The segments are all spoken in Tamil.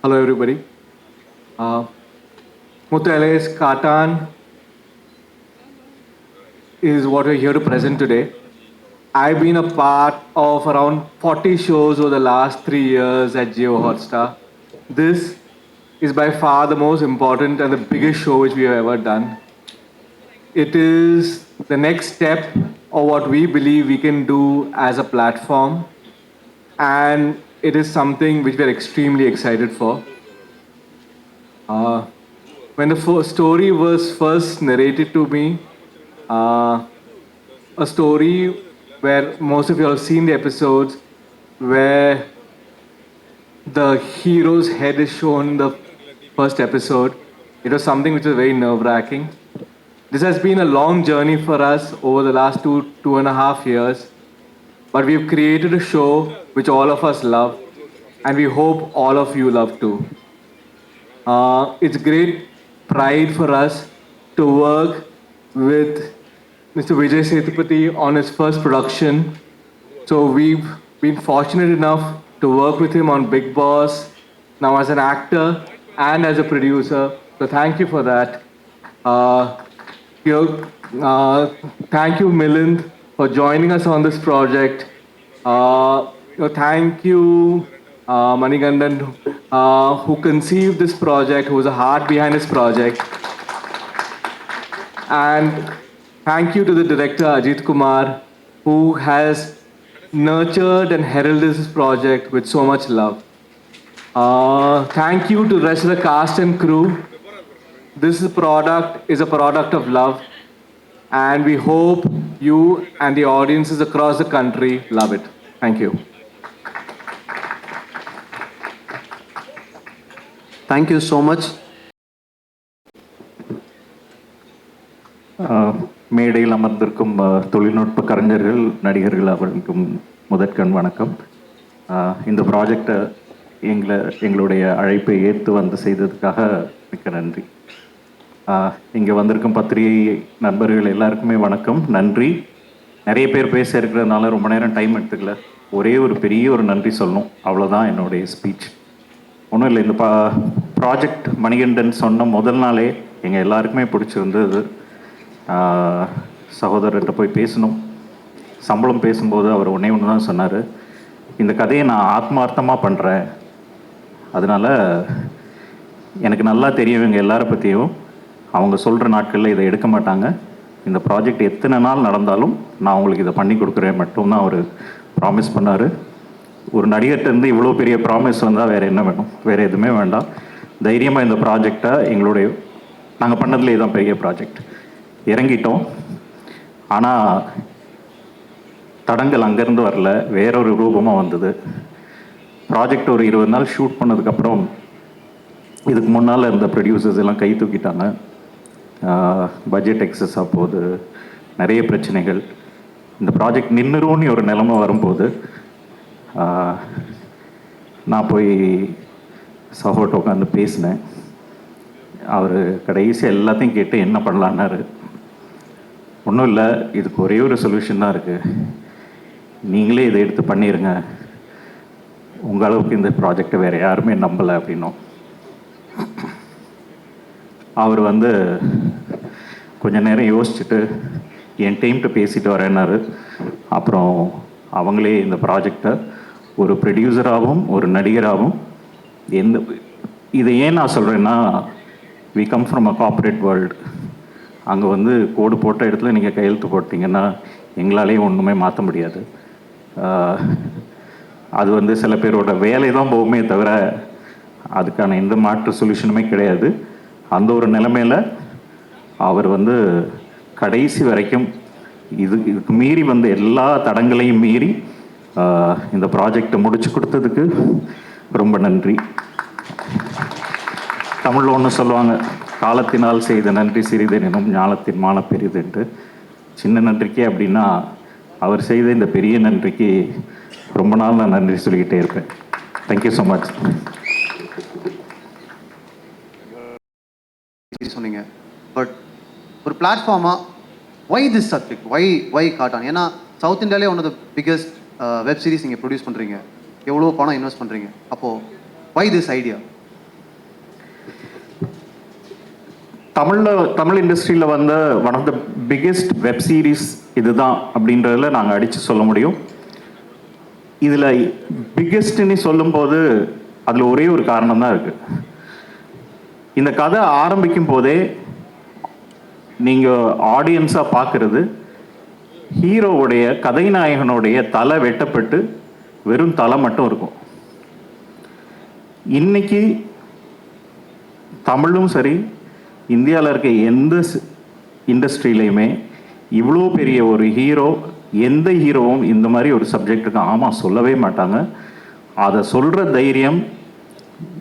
Hello, everybody. Uh, Mutale's Katan is what we're here to present today. I've been a part of around 40 shows over the last 3 years at Geo Hotstar. This is by far the most important and the biggest show which we have ever done. It is the next step of what we believe we can do as a platform, and it is something which we're extremely excited for. When the story was first narrated to me, uh, a story where most of you have seen the episodes where the hero's head is shown in the first episode. It was something which was very nerve-wracking. This has been a long journey for us over the last 2.5 years, but we've created a show which all of us love, and we hope all of you love too. It's great pride for us to work with Mr. Vijay Sethupathi on his first production. So we've been fortunate enough to work with him on Big Boss, now as an actor and as a producer. So thank you for that. Uh, you Thank you, Milind, for joining us on this project. Thank you, Manigandan, who conceived this project, who was the heart behind this project. And thank you to the director, Ajit Kumar, who has nurtured and heralded this project with so much love. Thank you to the rest of the cast and crew. This product is a product of love, and we hope you and the audiences across the country love it. Thank you. Thank you so much. மேடையில் அமர்ந்திருக்கும் தொழில்நுட்ப கலைஞர்கள், நடிகர்கள் அவர்களுக்கும் முதற்கண் வணக்கம். இந்த ப்ராஜெக்டை எங்களுடைய அழைப்பை ஏற்று வந்து செய்ததுக்காக மிக்க நன்றி. இங்கே வந்திருக்கும் பத்திரிகை நண்பர்கள் எல்லாருக்குமே வணக்கம், நன்றி. நிறைய பேர் பேச இருக்கிறதுனால ரொம்ப நேரம் டைம் எடுத்துக்கல. ஒரே ஒரு பெரிய ஒரு நன்றி சொல்லணும், அவ்வளோதான் என்னுடைய ஸ்பீச். ஒன்றும் இல்லை, இந்த ப்ராஜெக்ட் மணிகண்டன் சொன்ன முதல் நாளே எங்கள் எல்லாருக்குமே பிடிச்சிருந்தது. சகோதரர்கிட்ட போய் பேசணும். சம்பளம் பேசும்போது அவர் ஒன்றே ஒன்று தான் சொன்னார், இந்த கதையை நான் ஆத்மார்த்தமாக பண்ணுறேன், அதனால் எனக்கு நல்லா தெரியும் இவங்க எல்லாரை பற்றியும், அவங்க சொல்கிற நாட்களில் இதை எடுக்க மாட்டாங்க, இந்த ப்ராஜெக்ட் எத்தனை நாள் நடந்தாலும் நான் உங்களுக்கு இதை பண்ணி கொடுக்குறேன் மட்டும்தான் அவர் ப்ராமிஸ் பண்ணார். ஒரு நடிகர்கிட்டருந்து இவ்வளோ பெரிய ப்ராமிஸ் வந்தால் வேறு என்ன வேணும்? வேறு எதுவுமே வேண்டாம். தைரியமாக இந்த ப்ராஜெக்டை நாங்கள் பண்ணதுலேயே தான் பெரிய ப்ராஜெக்ட் இறங்கிட்டோம். ஆனால் தடங்கள் அங்கேருந்து வரல, வேறொரு ரூபமாக வந்தது. ப்ராஜெக்ட் ஒரு 20 நாள் ஷூட் பண்ணதுக்கப்புறம் இதுக்கு முன்னால் இருந்த ப்ரொடியூசர்ஸ் எல்லாம் கை தூக்கிட்டாங்க. பட்ஜெட் எக்ஸஸாக போகுது, நிறைய பிரச்சனைகள். இந்த ப்ராஜெக்ட் நின்றுரும்னு ஒரு நிலைமை வரும்போது நான் போய் சகோட்ட உட்காந்து பேசினேன். அவர் கடைசியாக எல்லாத்தையும் கேட்டு என்ன பண்ணலான்னாரு. ஒன்றும் இல்லை, இதுக்கு ஒரே ஒரு சொல்யூஷன் தான் இருக்குது, நீங்களே இதை எடுத்து பண்ணிடுங்க, உங்கள் அளவுக்கு இந்த ப்ராஜெக்டை வேறு யாருமே நம்பலை அப்படின்னும். அவர் கொஞ்சம் நேரம் யோசிச்சுட்டு என் டீம்கிட்ட பேசிட்டு வரேன்னாரு. அப்புறம் அவங்களே இந்த ப்ராஜெக்டை ஒரு ப்ரொடியூசராகவும் ஒரு நடிகராகவும் இதை ஏன் நான் சொல்கிறேன்னா, we come from a corporate world. அங்கே கோடு போட்ட இடத்துல நீங்கள் கையெழுத்து போட்டிங்கன்னா எங்களாலேயே ஒன்றுமே மாற்ற முடியாது. அது சில பேரோட வேலை தான் போகுமே தவிர அதுக்கான எந்த மாற்று சொல்யூஷனுமே கிடையாது. அந்த ஒரு நிலைமையில் அவர் கடைசி வரைக்கும் இதுக்கு மீறி எல்லா தடங்களையும் மீறி இந்த ப்ராஜெக்டை முடிச்சு கொடுத்ததுக்கு ரொம்ப நன்றி. தமிழில் ஒன்று சொல்லுவாங்க, காலத்தினால் செய்த நன்றி சிறிதெனும் ஞானத்தின் மான பெரிதுன்ட்டு. சின்ன நன்றிக்கே அப்படின்னா அவர் செய்த இந்த பெரிய நன்றிக்கு ரொம்ப நாள் நான் நன்றி சொல்லிக்கிட்டே இருப்பேன். Thank you so much. சொன்னீங்க, பட் ஒரு பிளாட்ஃபார்மாக why this subject, why Kattan? ஏன்னா சவுத் இந்தியாவிலே one of the biggest web series நீங்கள் ப்ரொடியூஸ் பண்ணுறீங்க, எவ்வளோ பணம் இன்வெஸ்ட் பண்ணுறீங்க, அப்போது ஒய் திஸ் ஐடியா? தமிழ் இண்டஸ்ட்ரியில் வந்த one of the biggest web series இதுதான் அப்படின்றதுல நாங்கள் அடித்து சொல்ல முடியும். இதில் பிக்கெஸ்ட்னு சொல்லும்போது அதில் ஒரே ஒரு காரணம் தான் இருக்குது. இந்த கதை ஆரம்பிக்கும் போதே நீங்கள் ஆடியன்ஸாக பார்க்குறது ஹீரோவுடைய கதைநாயகனுடைய தலை வெட்டப்பட்டு வெறும் தலை மட்டும் இருக்கும். இன்னைக்கு தமிழும் சரி, இந்தியாவில் இருக்க எந்த இண்டஸ்ட்ரியிலையுமே இவ்வளோ பெரிய ஒரு ஹீரோ, எந்த ஹீரோவும் இந்த மாதிரி ஒரு சப்ஜெக்டுக்கு ஆமாம் சொல்லவே மாட்டாங்க. அதை சொல்கிற தைரியம்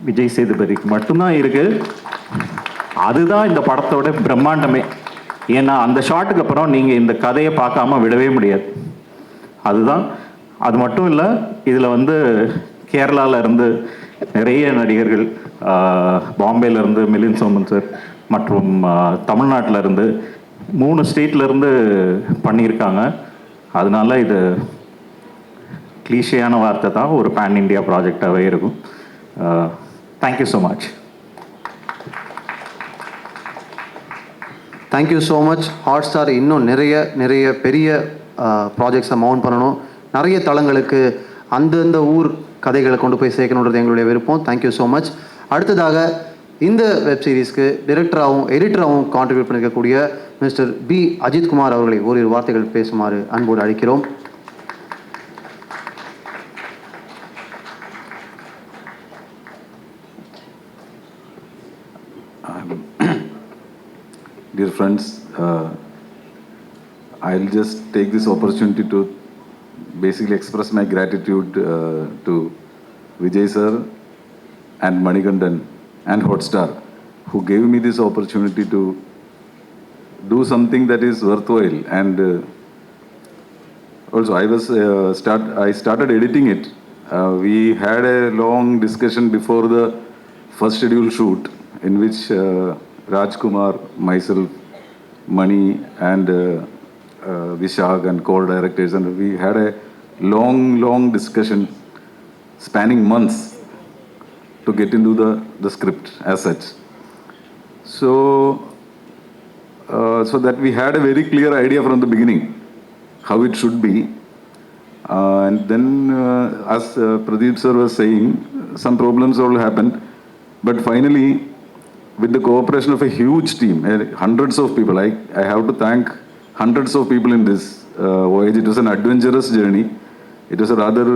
விஜய் சேதுபதிக்கு மட்டும்தான் இருக்குது. அதுதான் இந்த படத்தோட பிரம்மாண்டமே. ஏன்னா அந்த ஷாட்டுக்கு அப்புறம் நீங்கள் இந்த கதையை பார்க்காம விடவே முடியாது. அதுதான். அது மட்டும் இல்லை, இதில் கேரளாவில் இருந்து நிறைய நடிகர்கள், பாம்பேலேருந்து மிலிந்த் சோமன் சார் மற்றும் தமிழ்நாட்டில் இருந்து 3 ஸ்டேட்லேருந்து பண்ணியிருக்காங்க. அதனால இது கிளீஷையான வார்த்தை தான், ஒரு பேன் இண்டியா ப்ராஜெக்டாகவே இருக்கும். Thank you so much. Thank you so much. Hot star இன்னும் நிறைய பெரிய ப்ராஜெக்ட்ஸை மவுண்ட் பண்ணணும், நிறைய தளங்களுக்கு அந்தந்த ஊர் கதைகளை கொண்டு போய் சேர்க்கணுன்றது எங்களுடைய விருப்பம். Thank you so much. அடுத்ததாக இந்த வெப் சீரிஸ்க்கு டைரக்டராகவும் எடிட்டராகவும் கான்ட்ரிபியூட் பண்ணியிருக்கக்கூடிய மிஸ்டர் பி அஜித்குமார் அவர்களை ஓரிரு வார்த்தைகள் பேசுமாறு அன்போடு அழைக்கிறோம். Dear friends, I'll just take this opportunity to basically express my gratitude to Vijay sir and Manikandan and Hotstar, who gave me this opportunity to do something that is worthwhile. And also I started editing it. We had a long discussion before the first scheduled shoot, in which Rajkumar, myself, Mani and Vishak and co-directors, and we had a long discussion spanning months to get into the script as such. So that we had a very clear idea from the beginning how it should be. And then as Pradeep sir was saying, some problems all happened, but finally, with the cooperation of a huge team, hundreds of people, I have to thank hundreds of people in this voyage. It was an adventurous journey. It was a rather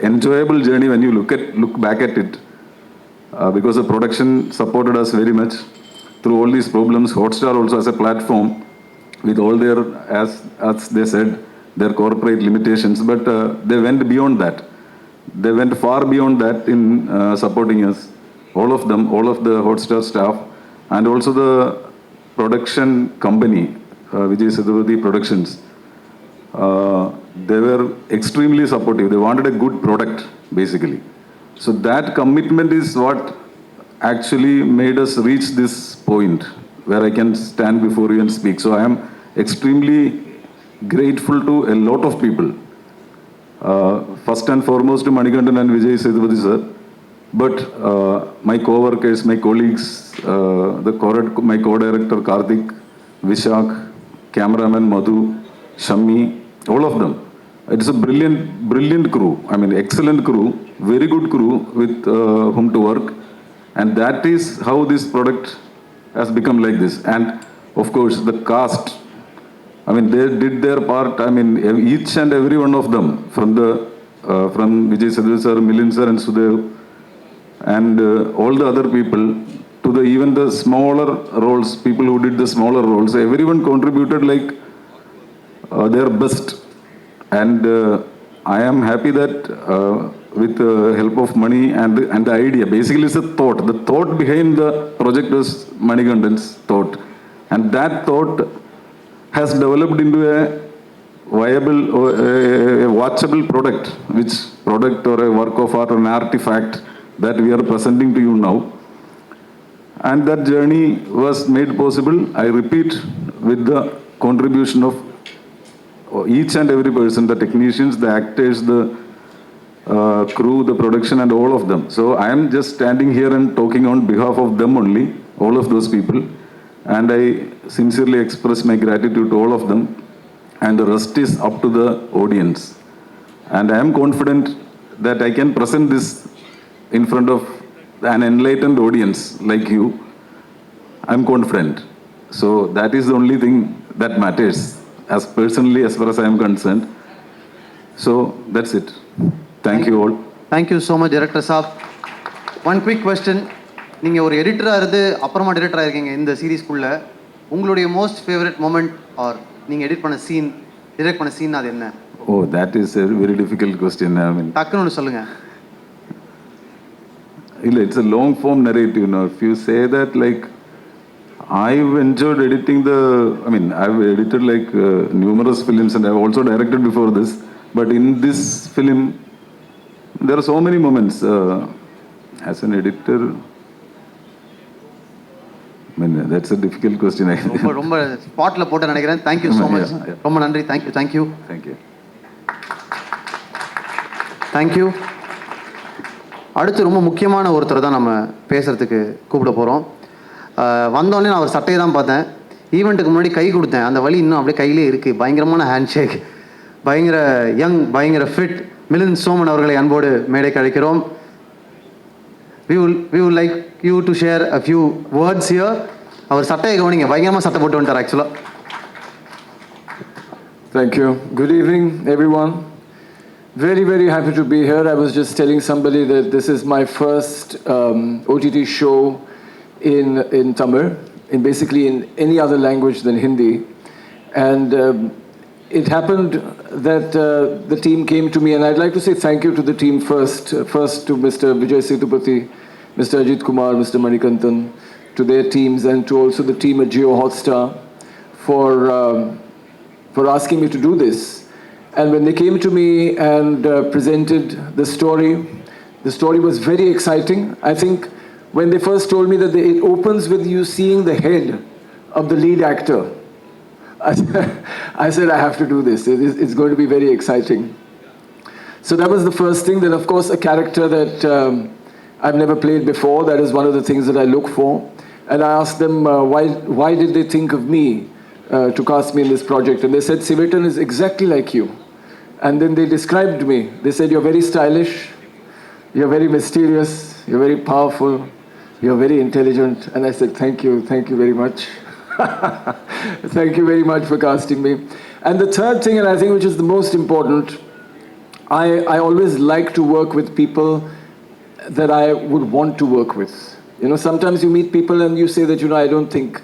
enjoyable journey when you look back at it, because the production supported us very much through all these problems. Hotstar also as a platform, with all their, as they said, their corporate limitations, but they went beyond that. They went far beyond that in supporting us. All of them, all of the Hotstar staff, and also the production company, Vijay Sethupathi Productions. They were extremely supportive. They wanted a good product, basically. So that commitment is what actually made us reach this point where I can stand before you and speak. So I am extremely grateful to a lot of people. First and foremost to Manikandan and Vijay Sethupathi sir. But my co-workers, my colleagues, my co-director Karthik, Vishak, cameraman Madhu, Shammi, all of them. It's a brilliant crew. I mean, excellent crew, very good crew with whom to work. And that is how this product has become like this. And of course, the cast, I mean, they did their part. I mean, each and every one of them, from Vijay Sethupathi sir, Milind sir and Sudev, and all the other people, to even the smaller roles, people who did the smaller roles, everyone contributed like their best. And I am happy that with the help of money and the idea, basically it's a thought. The thought behind the project was Manikandan's thought. And that thought has developed into a viable, a watchable product, which product or a work of art or an artifact that we are presenting to you now. And that journey was made possible, I repeat, with the contribution of each and every person, the technicians, the actors, the crew, the production, and all of them. So I am just standing here and talking on behalf of them only. all of those people. And I sincerely express my gratitude to all of them. And the rest is up to the audience. And I am confident that I can present this in front of an enlightened audience like you. I'm confident. So that is the only thing that matters, as personally, as far as I am concerned. So that's it. Thank you all. Thank you so much director saab. One quick question. நீங்கள் ஒரு எடிட்டராக இருந்து அப்புறமா டைரக்டராக இருக்கீங்க இந்த சீரீஸ்க்குள்ளே. உங்களுடைய மோஸ்ட் ஃபேவரட் மொமெண்ட் ஆர் நீங்கள் எடிட் பண்ண சீன், டிரெக்ட் பண்ண சீன் அது என்ன? Oh, that is a very difficult question. I mean, டக்குன்னு ஒன்று சொல்லுங்கள். It's a long form narrative. If you say that, like, I've enjoyed editing I've edited like numerous films and I've also directed before this. But in this film, there are so many moments as an editor. That's a difficult question. ரொம்ப ரொம்ப ஸ்பாட்டில் போட்டு நினைக்கிறேன். Thank you so much. ரொம்ப நன்றி. தேங்க்யூ. Thank you. தேங்க்யூ. அடுத்து ரொம்ப முக்கியமான ஒருத்தரை தான் நம்ம பேசுகிறதுக்கு கூப்பிட போகிறோம். வந்தோடனே நான் ஒரு சட்டையை தான் பார்த்தேன். ஈவெண்ட்டுக்கு முன்னாடி கை கொடுத்தேன். அந்த வலி இன்னும் அப்படியே கையிலே இருக்குது. பயங்கரமான ஹேண்ட் ஷேக். பயங்கர யங், பயங்கர ஃபிட் மிலிந்த் சோமன் அவர்களை அன்போடு மேடைக்கு அழைக்கிறோம். We would like you to share a few words here. அவர் சட்டையை கவனிங்க. பயங்கரமாக சட்டை போட்டு வந்துட்டார் ஆக்சுவலாக. Thank you. Good evening, everyone. Very, very happy to be here. I was just telling somebody that this is my first OTT show in Tamil, basically in any other language than Hindi. And it happened that the team came to me, and I'd like to say thank you to the team first. First to Mr. Vijay Sethupathi, Mr. Ajit Kumar, Mr. Manikantan, to their teams, and to also the team at Jio Hotstar for asking me to do this. And when they came to me and presented the story was very exciting. I think when they first told me that it opens with you seeing the head of the lead actor, I said, I have to do this. It's going to be very exciting. So that was the first thing. Then, of course, a character that I've never played before. That is one of the things that I look for. And I asked them, why did they think of me to cast me in this project? And they said, Sivetan is exactly like you. And then they described me. They said, you're very stylish, you're very mysterious, you're very powerful, you're very intelligent. And I said, thank you very much. Thank you very much for casting me. And the third thing, and I think which is the most important, I always like to work with people that I would want to work with. Sometimes you meet people and you say that, I don't think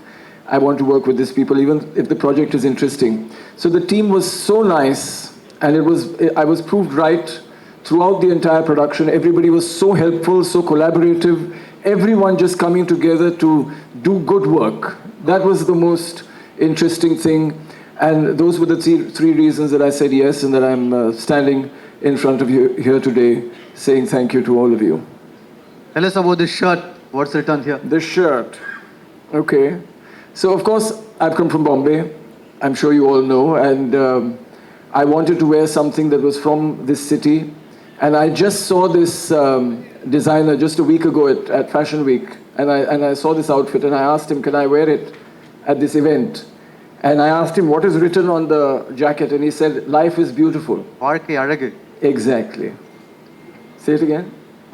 I want to work with these people, even if the project is interesting. So the team was so nice, and I was proved right throughout the entire production. Everybody was so helpful, so collaborative, everyone just coming together to do good work. That was the most interesting thing. And those were the three reasons that I said yes, and that I'm standing in front of you here today saying thank you to all of you. Tell us about this shirt. What's written here? This shirt. Okay. So, of course, I've come from Bombay. I'm sure you all know. And I wanted to wear something that was from this city. And I just saw this designer just a week ago at Fashion Week. And I saw this outfit and I asked him, can I wear it at this event? And I asked him, what is written on the jacket? And he said, life is beautiful. வாழ்க்கை அழகு. Exactly. Say it again.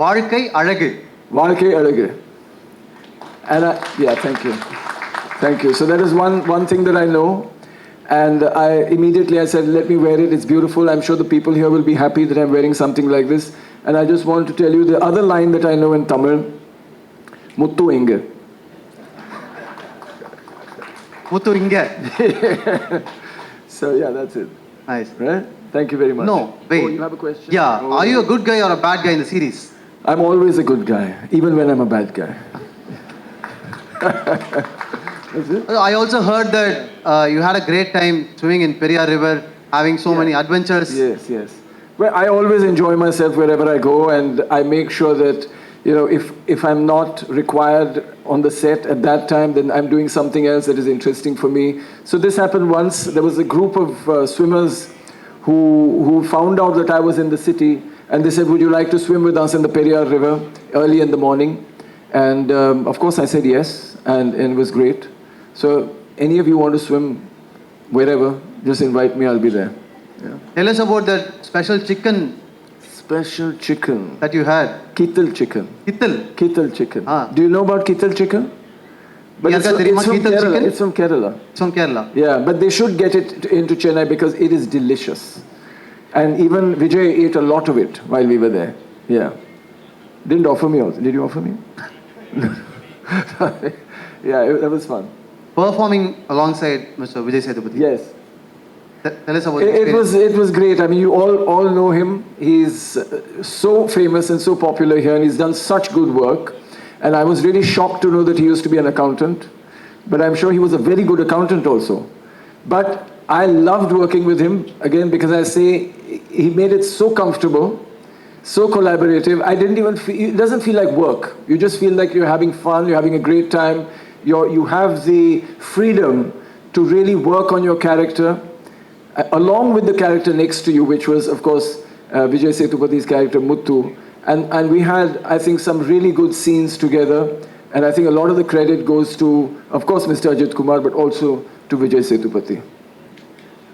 வாழ்க்கை அழகு. வாழ்க்கை அழகு. And thank you. So that is one thing that I know. And I immediately said, let me wear it. It's beautiful. I'm sure the people here will be happy that I'm wearing something like this. And I just want to tell you the other line that I know in Tamil. Muthu inge. Muthu inge. So yeah, that's it. Nice. Right? Thank you very much. No, wait. Oh, you have a question? Yeah. Oh. Are you a good guy or a bad guy in the series? I'm always a good guy, even when I'm a bad guy. I also heard that you had a great time swimming in Periyar River, having so many adventures. Yes. Well, I always enjoy myself wherever I go, and I make sure that, if I'm not required on the set at that time, then I'm doing something else that is interesting for me. So this happened once. There was a group of swimmers who found out that I was in the city, and they said, would you like to swim with us in the Periyar River early in the morning? And of course I said yes, and it was great. So any of you want to swim wherever, just invite me, I'll be there. Yeah. Tell us about that special chicken Special chicken. that you had. Kittal chicken. Kittal. Kittal chicken. Ah. Do you know about Kittal chicken? But Yeah, தெரியுமா from Kittal Kerala. chicken? It's from Kerala. It's from Kerala. Yeah, but they should get it into Chennai because it is delicious. And even Vijay ate a lot of it while we were there. Yeah. Didn't offer me also. Did you offer me? Yeah, that was fun. Performing alongside Mr. Vijay Sethupathi. Yes. Tell us about the It was great. I mean, you all know him. He's so famous and so popular here, and he's done such good work. And I was really shocked to know that he used to be an accountant. But I'm sure he was a very good accountant also. But I loved working with him, again, because I say he made it so comfortable, so collaborative. I didn't even feel, it doesn't feel like work. You just feel like you're having fun, you're having a great time. You have the freedom to really work on your character, along with the character next to you, which was, of course, Vijay Sethupathi's character, Muthu. And we had, I think, some really good scenes together. And I think a lot of the credit goes to, of course, Mr. Ajit Kumar, but also to Vijay Sethupathi.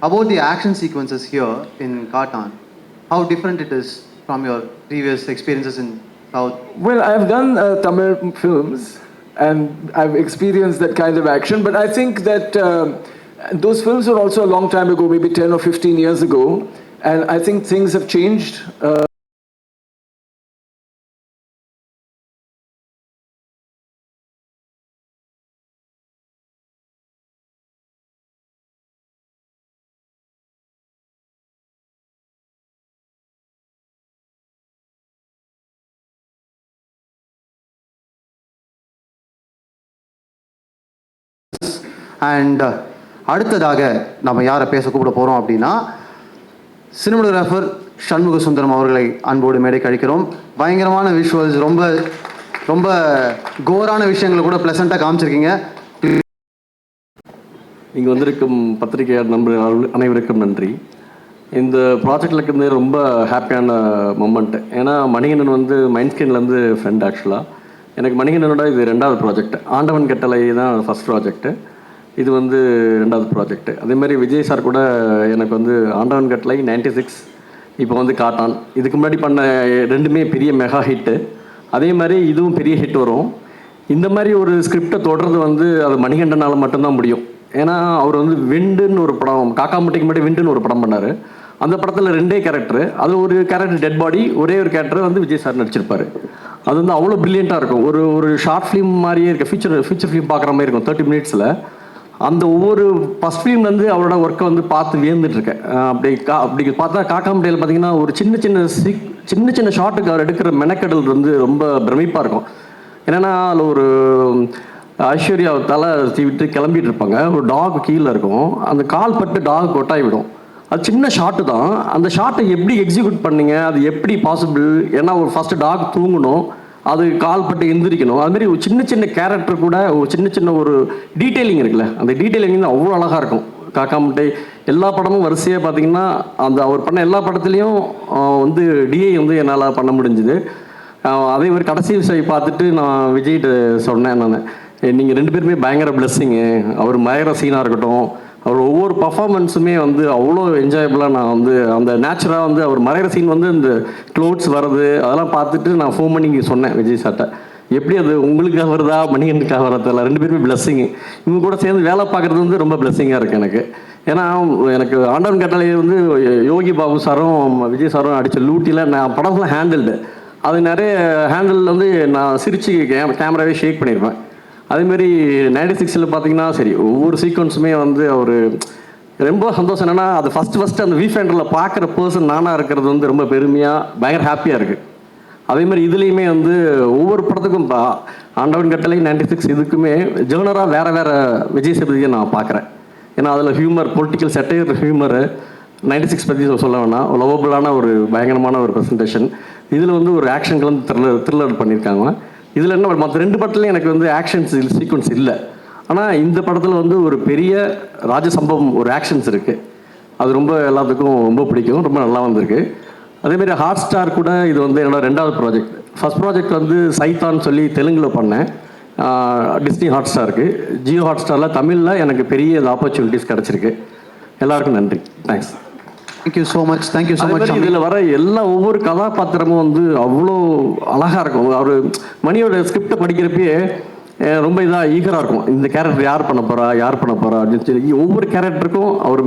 About the action sequences here in Katan, how different it is from your previous experiences in South? Well, I've done Tamil films, and I've experienced that kind of action. But I think that those films were also a long time ago, maybe 10 or 15 years ago. And I think things have changed. And அடுத்ததாக நம்ம யாரை பேச கூப்பிட போகிறோம் அப்படின்னா சினிமோகிராஃபர் சண்முக சுந்தரம் அவர்களை அன்போடு மேடை கழிக்கிறோம். பயங்கரமான விஷுவல்ஸ், ரொம்ப ரொம்ப கோரான விஷயங்களை கூட ப்ளசண்ட்டாக காமிச்சிருக்கீங்க. இங்கே வந்திருக்கும் பத்திரிகையாளர் நண்பர்கள் அனைவருக்கும் நன்றி. இந்த ப்ராஜெக்டில் இருக்கிறது ரொம்ப ஹாப்பியான மொமெண்ட். ஏன்னா மணிகண்டன் வந்து மைண்ட்ஸ்கிரீன்லேருந்து ஃப்ரெண்ட். ஆக்சுவலாக எனக்கு மணிகண்டனோட இது 2வது ப்ராஜெக்ட். ஆண்டவன் கட்டளை தான் ஃபஸ்ட் ப்ராஜெக்ட்டு, இது வந்து 2வது ப்ராஜெக்ட்டு. அதேமாதிரி விஜய் சார் கூட எனக்கு வந்து ஆண்டவன் கட்டளை 96, இப்போ வந்து காட்டான். இதுக்கு முன்னாடி பண்ண 2மே பெரிய மெகா ஹிட்டு. அதே மாதிரி இதுவும் பெரிய ஹிட் வரும். இந்த மாதிரி ஒரு ஸ்கிரிப்டை தொடர்றது வந்து அது மணிகண்டனால் மட்டும்தான் முடியும். ஏன்னா அவர் வந்து விண்டுன்னு ஒரு படம், காக்கா முட்டைக்கு முன்னாடி விண்டுன்னு ஒரு படம் பண்ணார். அந்த படத்தில் 2 கேரக்டரு, அது ஒரு கேரக்டர் டெட் பாடி, ஒரே ஒரு கேரக்டர் வந்து விஜய் சார் நடிச்சிருப்பார். அது வந்து அவ்வளோ ப்ரில்லியண்ட்டாக இருக்கும். ஒரு ஷார்ட் ஃபிலிம் மாதிரியே இருக்க, ஃபீச்சர் ஃபிலிம் பார்க்குற மாதிரி இருக்கும் 30 மினிட்ஸில். அந்த ஒவ்வொரு ஃபஸ்ட் ஃபிலிம்லேருந்து அவரோட ஒர்க்கை வந்து பார்த்து வியந்துட்டுருக்கேன். அப்படி பார்த்தா காக்கா முட்டையில் பார்த்தீங்கன்னா ஒரு சின்ன சின்ன ஷாட்டுக்கு அவர் எடுக்கிற மெனக்கடல் வந்து ரொம்ப பிரமிப்பாக இருக்கும். என்னென்னா அதில் ஒரு ஐஸ்வர்யா தலை விட்டு கிளம்பிட்டு இருப்பாங்க, ஒரு டாக் கீழே இருக்கும், அந்த கால் பட்டு டாக் கொட்டாய் விடும். அது சின்ன ஷாட்டு தான். அந்த ஷாட்டை எப்படி எக்ஸிக்யூட் பண்ணீங்க, அது எப்படி பாசிபிள்? ஏன்னா ஒரு ஃபஸ்ட்டு டாக் தூங்கணும், அது கால் பட்டு எந்திரிக்கணும். அதுமாரி ஒரு சின்ன கேரக்டர் கூட ஒரு சின்ன ஒரு டீட்டெயிலிங் இருக்குல்ல, அந்த டீட்டெயிலிங் தான் அவ்வளோ அழகாக இருக்கும். காக்கா முட்டை எல்லா படமும் வரிசையாக பார்த்தீங்கன்னா அந்த அவர் பண்ண எல்லா படத்துலேயும் வந்து டிஐ வந்து என்னால் பண்ண முடிஞ்சுது. அதே மாதிரி கடைசி விஷயம் பார்த்துட்டு நான் விஜய்கிட்ட சொன்னேன், நான் நீங்கள் 2 பேருமே பயங்கர பிளெஸ்ஸிங்கு. அவர் மயர சீனாக இருக்கட்டும், அவர் ஒவ்வொரு பர்ஃபார்மன்ஸுமே வந்து அவ்வளோ என்ஜாயபுளாக நான் வந்து அந்த நேச்சுராக வந்து அவர் மறைகிற சீன் வந்து இந்த க்ளோத்ஸ் வர்றது அதெல்லாம் பார்த்துட்டு நான் ஃபோன் பண்ணி சொன்னேன் விஜய் சார்ட்ட, எப்படி அது உங்களுக்காக வருதா மணிகண்டுக்காக வரதில்ல, 2 பேருமே பிளெஸ்ஸிங்கு. இவங்க கூட சேர்ந்து வேலை பார்க்குறது வந்து ரொம்ப பிளெஸ்ஸிங்காக இருக்குது எனக்கு. ஏன்னா எனக்கு ஆண்டவன் கட்டளை வந்து யோகி பாபு சாரும் விஜய் சாரும் அடித்த லூட்டியில் நான் படத்தில் ஹேண்டில்டு, அது நிறைய ஹேண்டில் வந்து நான் சிரித்து கேமராவே ஷேக் பண்ணியிருப்பேன். அதேமாரி 96ல் பார்த்தீங்கன்னா சரி, ஒவ்வொரு சீக்வன்ஸுமே வந்து அவர் ரொம்ப சந்தோஷம். என்னென்னா அது ஃபஸ்ட்டு அந்த வீஃபேண்டரில் பார்க்குற பர்சன் நானாக இருக்கிறது வந்து ரொம்ப பெருமையாக பயங்கர ஹாப்பியாக இருக்குது. அதேமாதிரி இதுலேயுமே வந்து ஒவ்வொரு படத்துக்கும் ஆண்டவன் கட்டளை 96 இதுக்குமே ஜேர்னராக வேறு விஜய் சேதுபதியை நான் பார்க்குறேன். ஏன்னா அதில் ஹியூமர், பொலிட்டிக்கல் செட்டையர் ஹியூமரு 96 பற்றி சொல்ல வேணாம், லவபுளான ஒரு பயங்கரமான ஒரு ப்ரெசன்டேஷன். இதில் வந்து ஒரு ஆக்ஷன் கலந்து த்ரில்லர் பண்ணியிருக்காங்க. இதில் என்ன மற்ற 2 படத்துலையும் எனக்கு வந்து ஆக்ஷன்ஸ் சீக்வன்ஸ் இல்லை. ஆனால் இந்த படத்தில் வந்து ஒரு பெரிய ராஜசம்பவம் ஒரு ஆக்ஷன்ஸ் இருக்குது. அது ரொம்ப எல்லாத்துக்கும் ரொம்ப பிடிக்கும், ரொம்ப நல்லா வந்திருக்கு. அதேமாரி ஹாட் ஸ்டார் கூட இது வந்து என்னோட 2வது ப்ராஜெக்ட். ஃபஸ்ட் ப்ராஜெக்ட் வந்து சைத்தான்னு சொல்லி தெலுங்கில் பண்ணேன், டிஸ்னி ஹாட் ஸ்டாருக்கு. ஜியோ ஹாட் ஸ்டாரில் தமிழில் எனக்கு பெரிய ஆப்பர்ச்சுனிட்டிஸ் கிடச்சிருக்கு. எல்லாருக்கும் நன்றி, thanks. Thank you so much, thank you so much. இதில் வர ஒவ்வொரு கதாபாத்திரமும் வந்து அவ்வளோ அழகாக இருக்கும். அவர் மணியோட ஸ்கிரிப்டை படிக்கிறப்பயே ரொம்ப இதாக ஈகராக இருக்கும். இந்த கேரக்டர் யார் பண்ண போகிறா அப்படின்னு சொல்லி ஒவ்வொரு கேரக்டருக்கும் அவர்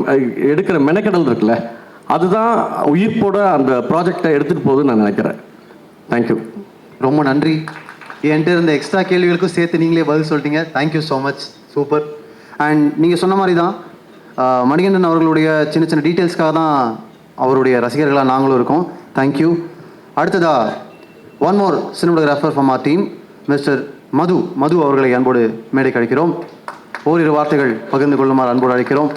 எடுக்கிற மெனக்கெடல் இருக்குல்ல, அதுதான் உயிர்ப்போட அந்த ப்ராஜெக்டை எடுத்துகிட்டு போகுதுன்னு நான் நினைக்கிறேன். தேங்க்யூ, ரொம்ப நன்றி. என்கிட்ட இருந்த எக்ஸ்ட்ரா கேள்விகளுக்கும் சேர்த்து நீங்களே பதில் சொல்லிட்டீங்க. Thank you so much, super. And நீங்கள் சொன்ன மாதிரி தான் மணிகண்டன் அவர்களுடைய சின்ன சின்ன டீட்டெயில்ஸ்க்காக தான் அவருடைய ரசிகர்களாக நாங்களும் இருக்கோம். தேங்க்யூ. அடுத்ததா one more cinematographer from our team, mister Madhu அவர்களை அன்போடு மேடைக்கு அழைக்கிறோம். ஓரிரு வார்த்தைகள் பகிர்ந்து கொள்ளுமாறு அன்போடு அழைக்கிறோம்.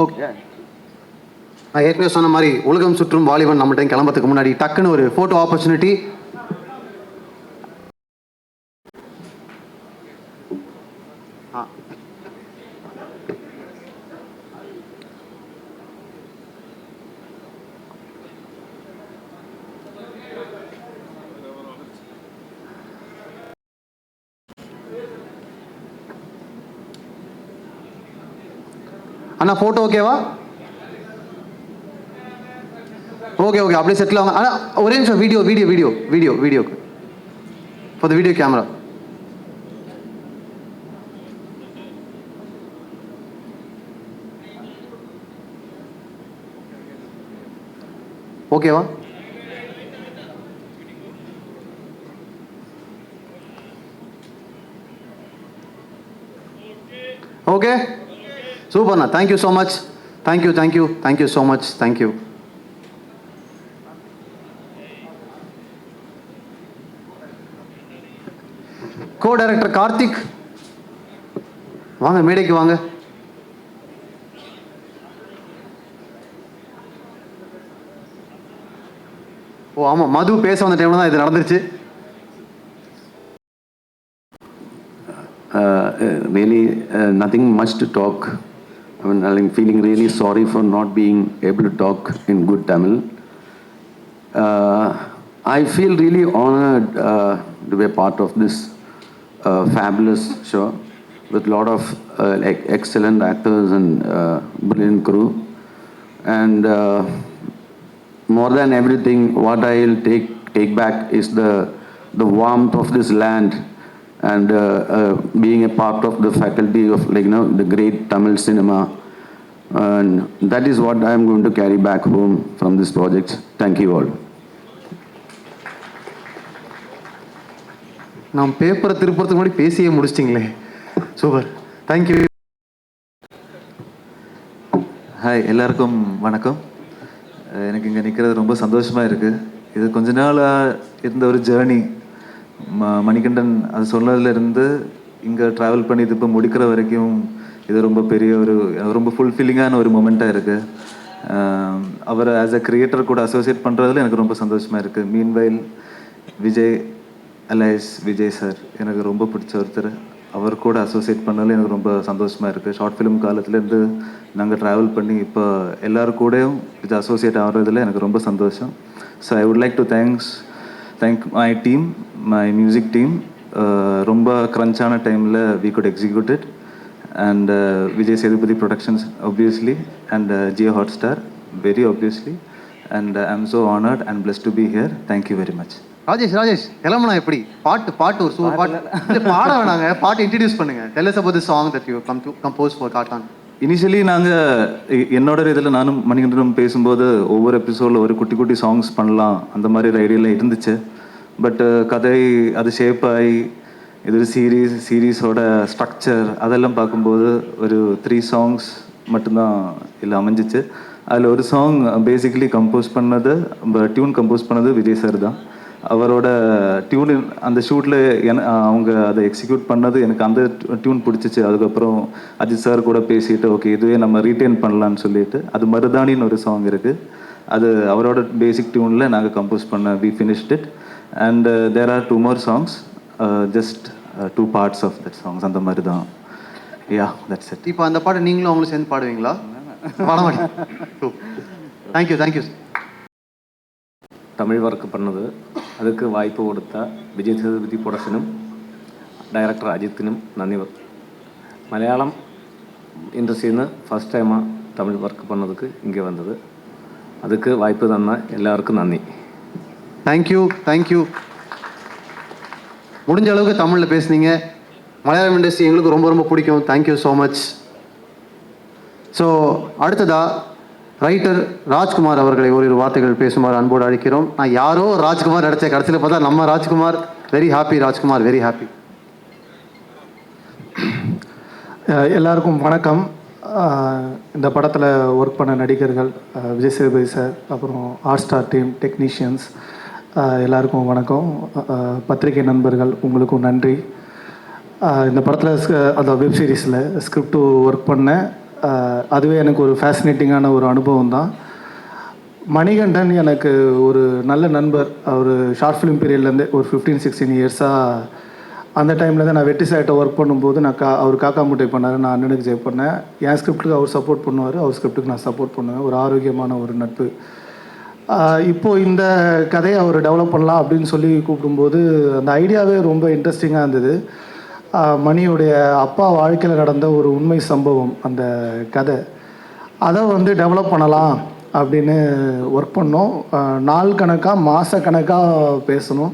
ஓகே, நான் ஏற்கனவே சொன்ன மாதிரி உலகம் சுற்றும் வாலிபன் நம்மகிட்ட கிளம்புறதுக்கு முன்னாடி டக்குன்னு ஒரு ஃபோட்டோ ஆப்பர்ச்சுனிட்டி. அண்ணா ஃபோட்டோ ஓகேவா? ஓகே அப்படியே செட்டில் ஆகும். ஆனால் ஒரே நிமிஷம், video for the video camera. ஓகேவா? ஓகே, சூப்பர்ண்ணா. Thank you so much. Thank you so much. Thank you. Co director Karthik வாங்க, மேடைக்கு வாங்க. ஓ ஆமாம், மது பேச வந்த டைம்ல தான் இது நடந்துருச்சு. Really nothing much to talk. I mean, I'm feeling really sorry for not being able to talk in good Tamil. I feel really honored to be a part of this fabulous show with a lot of excellent actors and brilliant crew. And more than everything, what I'll take back is the warmth of this land. And being a part of the faculty of the great Tamil cinema, and that is what I am going to carry back home from this project. Thank you all. நாம் பேப்பரை திருப்பறதுக்கு முன்னாடி பேசியே முடிச்சிட்டிங்களே, சூப்பர். தேங்க்யூ. ஹாய், எல்லாருக்கும் வணக்கம். எனக்கு இங்கே நிற்கிறது ரொம்ப சந்தோஷமாக இருக்குது. இது கொஞ்ச நாளாக இருந்த ஒரு ஜேர்னி. மணிகண்டன் அது சொன்னதுலேருந்து இங்கே ட்ராவல் பண்ணி இது இப்போ முடிக்கிற வரைக்கும் இது ரொம்ப பெரிய ரொம்ப ஃபுல்ஃபில்லிங்கான ஒரு மொமெண்ட்டாக இருக்குது. அவரை ஆஸ் அ கிரியேட்டர் கூட அசோசியேட் பண்ணுறதுல எனக்கு ரொம்ப சந்தோஷமாக இருக்குது. மீன்வைல் விஜய் சார் எனக்கு ரொம்ப பிடிச்ச ஒருத்தர். அவர் கூட அசோசியேட் பண்ணதில் எனக்கு ரொம்ப சந்தோஷமாக இருக்குது. ஷார்ட் ஃபிலிம் காலத்துலேருந்து நாங்கள் ட்ராவல் பண்ணி இப்போ எல்லோரும் கூடயும் இது அசோசியேட் ஆகிறதுல எனக்கு ரொம்ப சந்தோஷம். So I would like to thank my team, my music team. ரொம்ப க்ரன்ச்சான டைமில் we could execute it. And Vijay Sethupathi Productions obviously, and Jio Hotstar very obviously. And I'm so honored and blessed to be here. Thank you very much. Rajesh கிளம்புனா எப்படி? பாட்டு ஒரு சூப்பர் பாட்டு பாட வேணாங்க, பாட்டு இன்ட்ரடியூஸ் பண்ணுங்க. Tell us about the song that you come to compose for Cartoon. Initially நாங்கள் என்னோட இதில் நானும் மணிகண்டனும் பேசும்போது ஒவ்வொரு எபிசோடில் ஒரு குட்டி சாங்ஸ் பண்ணலாம் அந்த மாதிரி ஒரு ஐடியாலாம் இருந்துச்சு. பட் கதை அது ஷேப் ஆகி இது ஒரு சீரீஸோட ஸ்ட்ரக்சர் அதெல்லாம் பார்க்கும்போது ஒரு 3 songs மட்டும்தான் இல்லை அமைஞ்சிச்சு. அதில் ஒரு சாங் பேசிக்கலி டியூன் கம்போஸ் பண்ணது விஜய் சார் தான். அவரோட டியூன் அந்த ஷூட்டில் அவங்க அதை எக்ஸிக்யூட் பண்ணது எனக்கு அந்த டியூன் பிடிச்சிச்சு. அதுக்கப்புறம் அஜித் சார் கூட பேசிட்டு ஓகே இதுவே நம்ம ரீட்டைன் பண்ணலான்னு சொல்லிட்டு அது மருதானின்னு ஒரு சாங் இருக்குது. அது அவரோட பேசிக் டியூனில் நாங்கள் கம்போஸ் பண்ண we finished it. And there are 2 more songs, just 2 parts of that songs. அந்த மாதிரி தான். Yeah that's it. இப்போ அந்த பாட்டு நீங்களும் அவங்களும் சேர்ந்து பாடுவீங்களா? பாட மாட்டேன். தேங்க்யூ. தமிழ் ஒர்க் பண்ணது அதுக்கு வாய்ப்பு கொடுத்த விஜய் சேதுபதி ப்ரொடக்ஷனும் டைரக்டர் அஜித்திനും நன்றி. மலையாளம் இண்டஸ்ட்ரியில் ஃபஸ்ட் டைமாக தமிழ் ஒர்க் பண்ணதுக்கு இங்கே வந்தது. அதுக்கு வாய்ப்பு தந்த எல்லாருக்கும் நன்றி. தேங்க்யூ. முடிஞ்ச அளவுக்கு தமிழில் பேசுனீங்க. மலையாளம் இண்டஸ்ட்ரி எங்களுக்கு ரொம்ப ரொம்ப பிடிக்கும். Thank you so much. ஸோ அடுத்ததாக ரைட்டர் ராஜ்குமார் அவர்களை ஒரு வார்த்தைகள் பேசுமாறு அன்போடு அழைக்கிறோம். நான் யாரோ ராஜ்குமார் நடித்த கடைசியில் பார்த்தா நம்ம Rajkumar. Very happy Rajkumar, very happy. எல்லாருக்கும் வணக்கம். இந்த படத்தில் ஒர்க் பண்ண நடிகர்கள் விஜய் சேதுபதி சார், அப்புறம் ஹாட்ஸ்டார் டீம், டெக்னீஷியன்ஸ் எல்லாருக்கும் வணக்கம். பத்திரிகை நண்பர்கள் உங்களுக்கும் நன்றி. இந்த படத்தில் அந்த வெப் சீரிஸில் ஸ்கிரிப்ட் ஒர்க் பண்ணேன். அதுவே எனக்கு ஒரு ஃபேசினேட்டிங்கான ஒரு அனுபவம் தான். மணிகண்டன் எனக்கு ஒரு நல்ல நண்பர். அவர் ஷார்ட் ஃபிலிம் பீரியட்லேருந்து ஒரு 15-16 இயர்ஸாக அந்த டைமில் தான் நான் வெட்டி சாய்ட்டை ஒர்க் பண்ணும்போது அவர் காக்கா முட்டை பண்ணார், நான் அண்ணனுக்கு ஜெய் பண்ணேன். என் ஸ்கிரிப்டுக்கு அவர் சப்போர்ட் பண்ணுவார், அவர் ஸ்கிரிப்டுக்கு நான் சப்போர்ட் பண்ணுவேன். ஒரு ஆரோக்கியமான ஒரு நட்பு. இப்போது இந்த கதையை அவர் டெவலப் பண்ணலாம் அப்படின்னு சொல்லி கூப்பிடும்போது அந்த ஐடியாவே ரொம்ப இன்ட்ரெஸ்டிங்காக இருந்தது. மணியுடைய அப்பா வாழ்க்கையில் நடந்த ஒரு உண்மை சம்பவம் அந்த கதை. அதை டெவலப் பண்ணலாம் அப்படின்னு ஒர்க் பண்ணோம். நாள் கணக்காக மாதக்கணக்காக பேசணும்.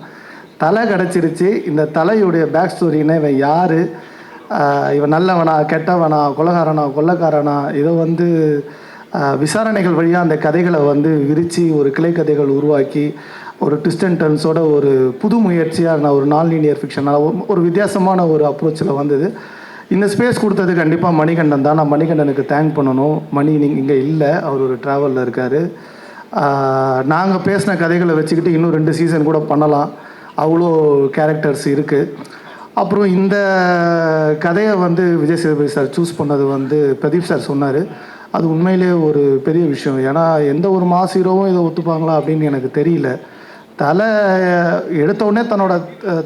தலை கிடச்சிருச்சு. இந்த தலையுடைய பேக் ஸ்டோரின்னா இவன் யார், இவன் நல்லவனா கெட்டவனா கொள்ளக்காரனா இதை விசாரணைகள் வழியாக அந்த கதைகளை விரித்து ஒரு கிளை கதைகள் உருவாக்கி ஒரு ட்விஸ்ட் அண்ட் டர்ன்ஸோட ஒரு புது முயற்சியாக நான் ஒரு நான் லீனியர் ஃபிக்ஷனாக ஒரு வித்தியாசமான ஒரு அப்ரோச்சில் வந்தது. இந்த ஸ்பேஸ் கொடுத்தது கண்டிப்பாக மணிகண்டன் தான். நான் மணிகண்டனுக்கு தேங்க் பண்ணணும். மணி இங்கே இல்லை, அவர் ஒரு ட்ராவலில் இருக்கார். நாங்கள் பேசின கதைகளை வச்சுக்கிட்டு இன்னும் 2 சீசன் கூட பண்ணலாம், அவ்வளோ கேரக்டர்ஸ் இருக்குது. அப்புறம் இந்த கதையை விஜய் சேதுபதி சார் சூஸ் பண்ணது பிரதீப் சார் சொன்னார். அது உண்மையிலே ஒரு பெரிய விஷயம். ஏன்னா எந்த ஒரு மாஸ் ஹீரோவும் இதை ஒத்துப்பாங்களா அப்படின்னு எனக்கு தெரியல. தலை எடுத்தோடனே தன்னோட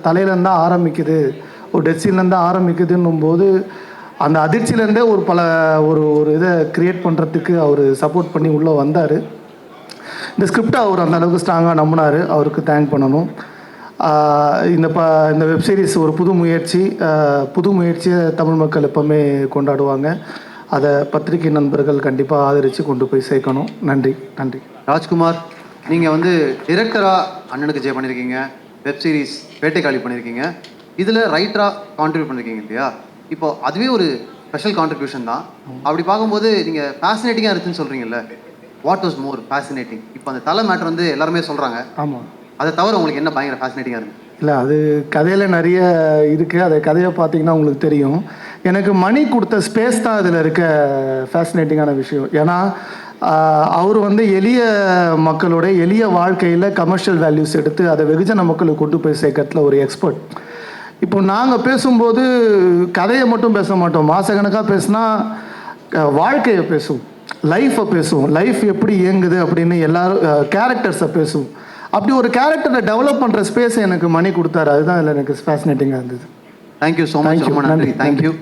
தலையிலேருந்து தான் ஆரம்பிக்குது, ஒரு டெத்சீன்லேருந்து தான் ஆரம்பிக்குதுன்னும் போது அந்த அதிர்ச்சியிலேருந்தே ஒரு இதை க்ரியேட் பண்ணுறதுக்கு அவர் சப்போர்ட் பண்ணி உள்ளே வந்தார். இந்த ஸ்கிரிப்டை அவர் அந்த அளவுக்கு ஸ்ட்ராங்காக நம்பினார், அவருக்கு தேங்க் பண்ணணும். இந்த வெப்சீரிஸ் ஒரு புது முயற்சியை தமிழ் மக்கள் எப்போவுமே கொண்டாடுவாங்க. அதை பத்திரிகை நண்பர்கள் கண்டிப்பாக ஆதரித்து கொண்டு போய் சேர்க்கணும். நன்றி. ராஜ்குமார், நீங்கள் டிரெக்டராக அண்ணனுக்கு ஜெய் பண்ணியிருக்கீங்க, வெப் சீரிஸ் வேட்டைக்காளி பண்ணியிருக்கீங்க, இதில் ரைட்டராக கான்ட்ரிபியூட் பண்ணியிருக்கீங்க இல்லையா? இப்போ அதுவே ஒரு ஸ்பெஷல் கான்ட்ரிபியூஷன் தான். அப்படி பார்க்கும்போது நீங்கள் ஃபேசினேட்டிங்காக இருக்குன்னு சொல்கிறீங்கல்ல, வாட் வாஸ் மோர் ஃபேசினேட்டிங்? இப்போ அந்த தலை மேட்டர் எல்லாருமே சொல்கிறாங்க. ஆமாம். அதை தவிர உங்களுக்கு என்ன பயங்கர ஃபேசினேட்டிங்காக இருக்குது? இல்லை, அது கதையில் நிறைய இருக்குது. அதை கதையை பார்த்தீங்கன்னா உங்களுக்கு தெரியும். எனக்கு மணி கொடுத்த ஸ்பேஸ் தான் அதில் இருக்க ஃபேசினேட்டிங்கான விஷயம். ஏன்னா அவர் எளிய மக்களோட எளிய வாழ்க்கையில் கமர்ஷியல் வேல்யூஸ் எடுத்து அதை வெகுஜன மக்களுக்கு கொண்டு போய் சேர்க்கறதுல ஒரு எக்ஸ்பர்ட். இப்போ நாங்கள் பேசும்போது கதையை மட்டும் பேச மாட்டோம், மாதக்கணக்காக பேசினா வாழ்க்கையை பேசுவோம், லைஃப்பை பேசுவோம், லைஃப் எப்படி இயங்குது அப்படின்னு எல்லாரும் கேரக்டர்ஸை பேசுவோம். அப்படி ஒரு கேரக்டரை டெவலப் பண்ணுற ஸ்பேஸை எனக்கு மணி கொடுத்தாரு. அதுதான் இதில் எனக்கு ஃபேசினேட்டிங்காக இருந்தது. Thank you so much. ரொம்ப நன்றி. தேங்க்யூ.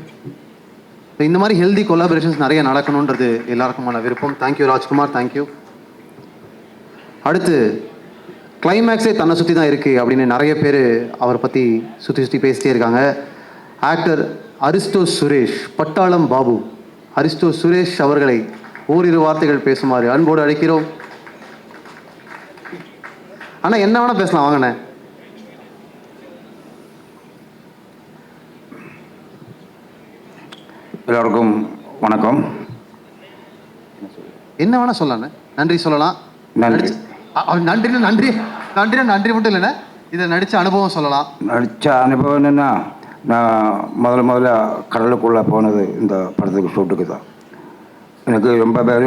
இந்த மாதிரி ஹெல்தி கொலாபரேஷன்ஸ் நிறைய நடக்கணுன்றது எல்லாருக்குமான விருப்பம். தேங்க்யூ ராஜ்குமார். தேங்க்யூ. அடுத்து கிளைமேக்ஸே தன்னை சுற்றி தான் இருக்குது அப்படின்னு நிறைய பேர் அவரை பற்றி சுற்றி பேசிட்டே இருக்காங்க. ஆக்டர் அரிஸ்டோஸ் சுரேஷ், பட்டாளம் பாபு அரிஸ்டோஸ் சுரேஷ் அவர்களை ஓரிரு வார்த்தைகள் பேசுமாறு அன்போடு அழைக்கிறோம். ஆனால் என்ன வேணால் பேசலாம், வாங்கண்ணே. எல்லோருக்கும் வணக்கம். என்ன வேணால் சொல்லலாண்ணே. நன்றி சொல்லலாம். நன்றி. நன்றி மட்டும் இல்லைண்ணே, இதை நடித்த அனுபவம் சொல்லலாம். நடித்த அனுபவம் என்னென்னா, நான் முதல்ல கடலுக்குள்ளே போனது இந்த படத்துக்கு ஷூட்டுக்கு தான். எனக்கு ரொம்ப பேர்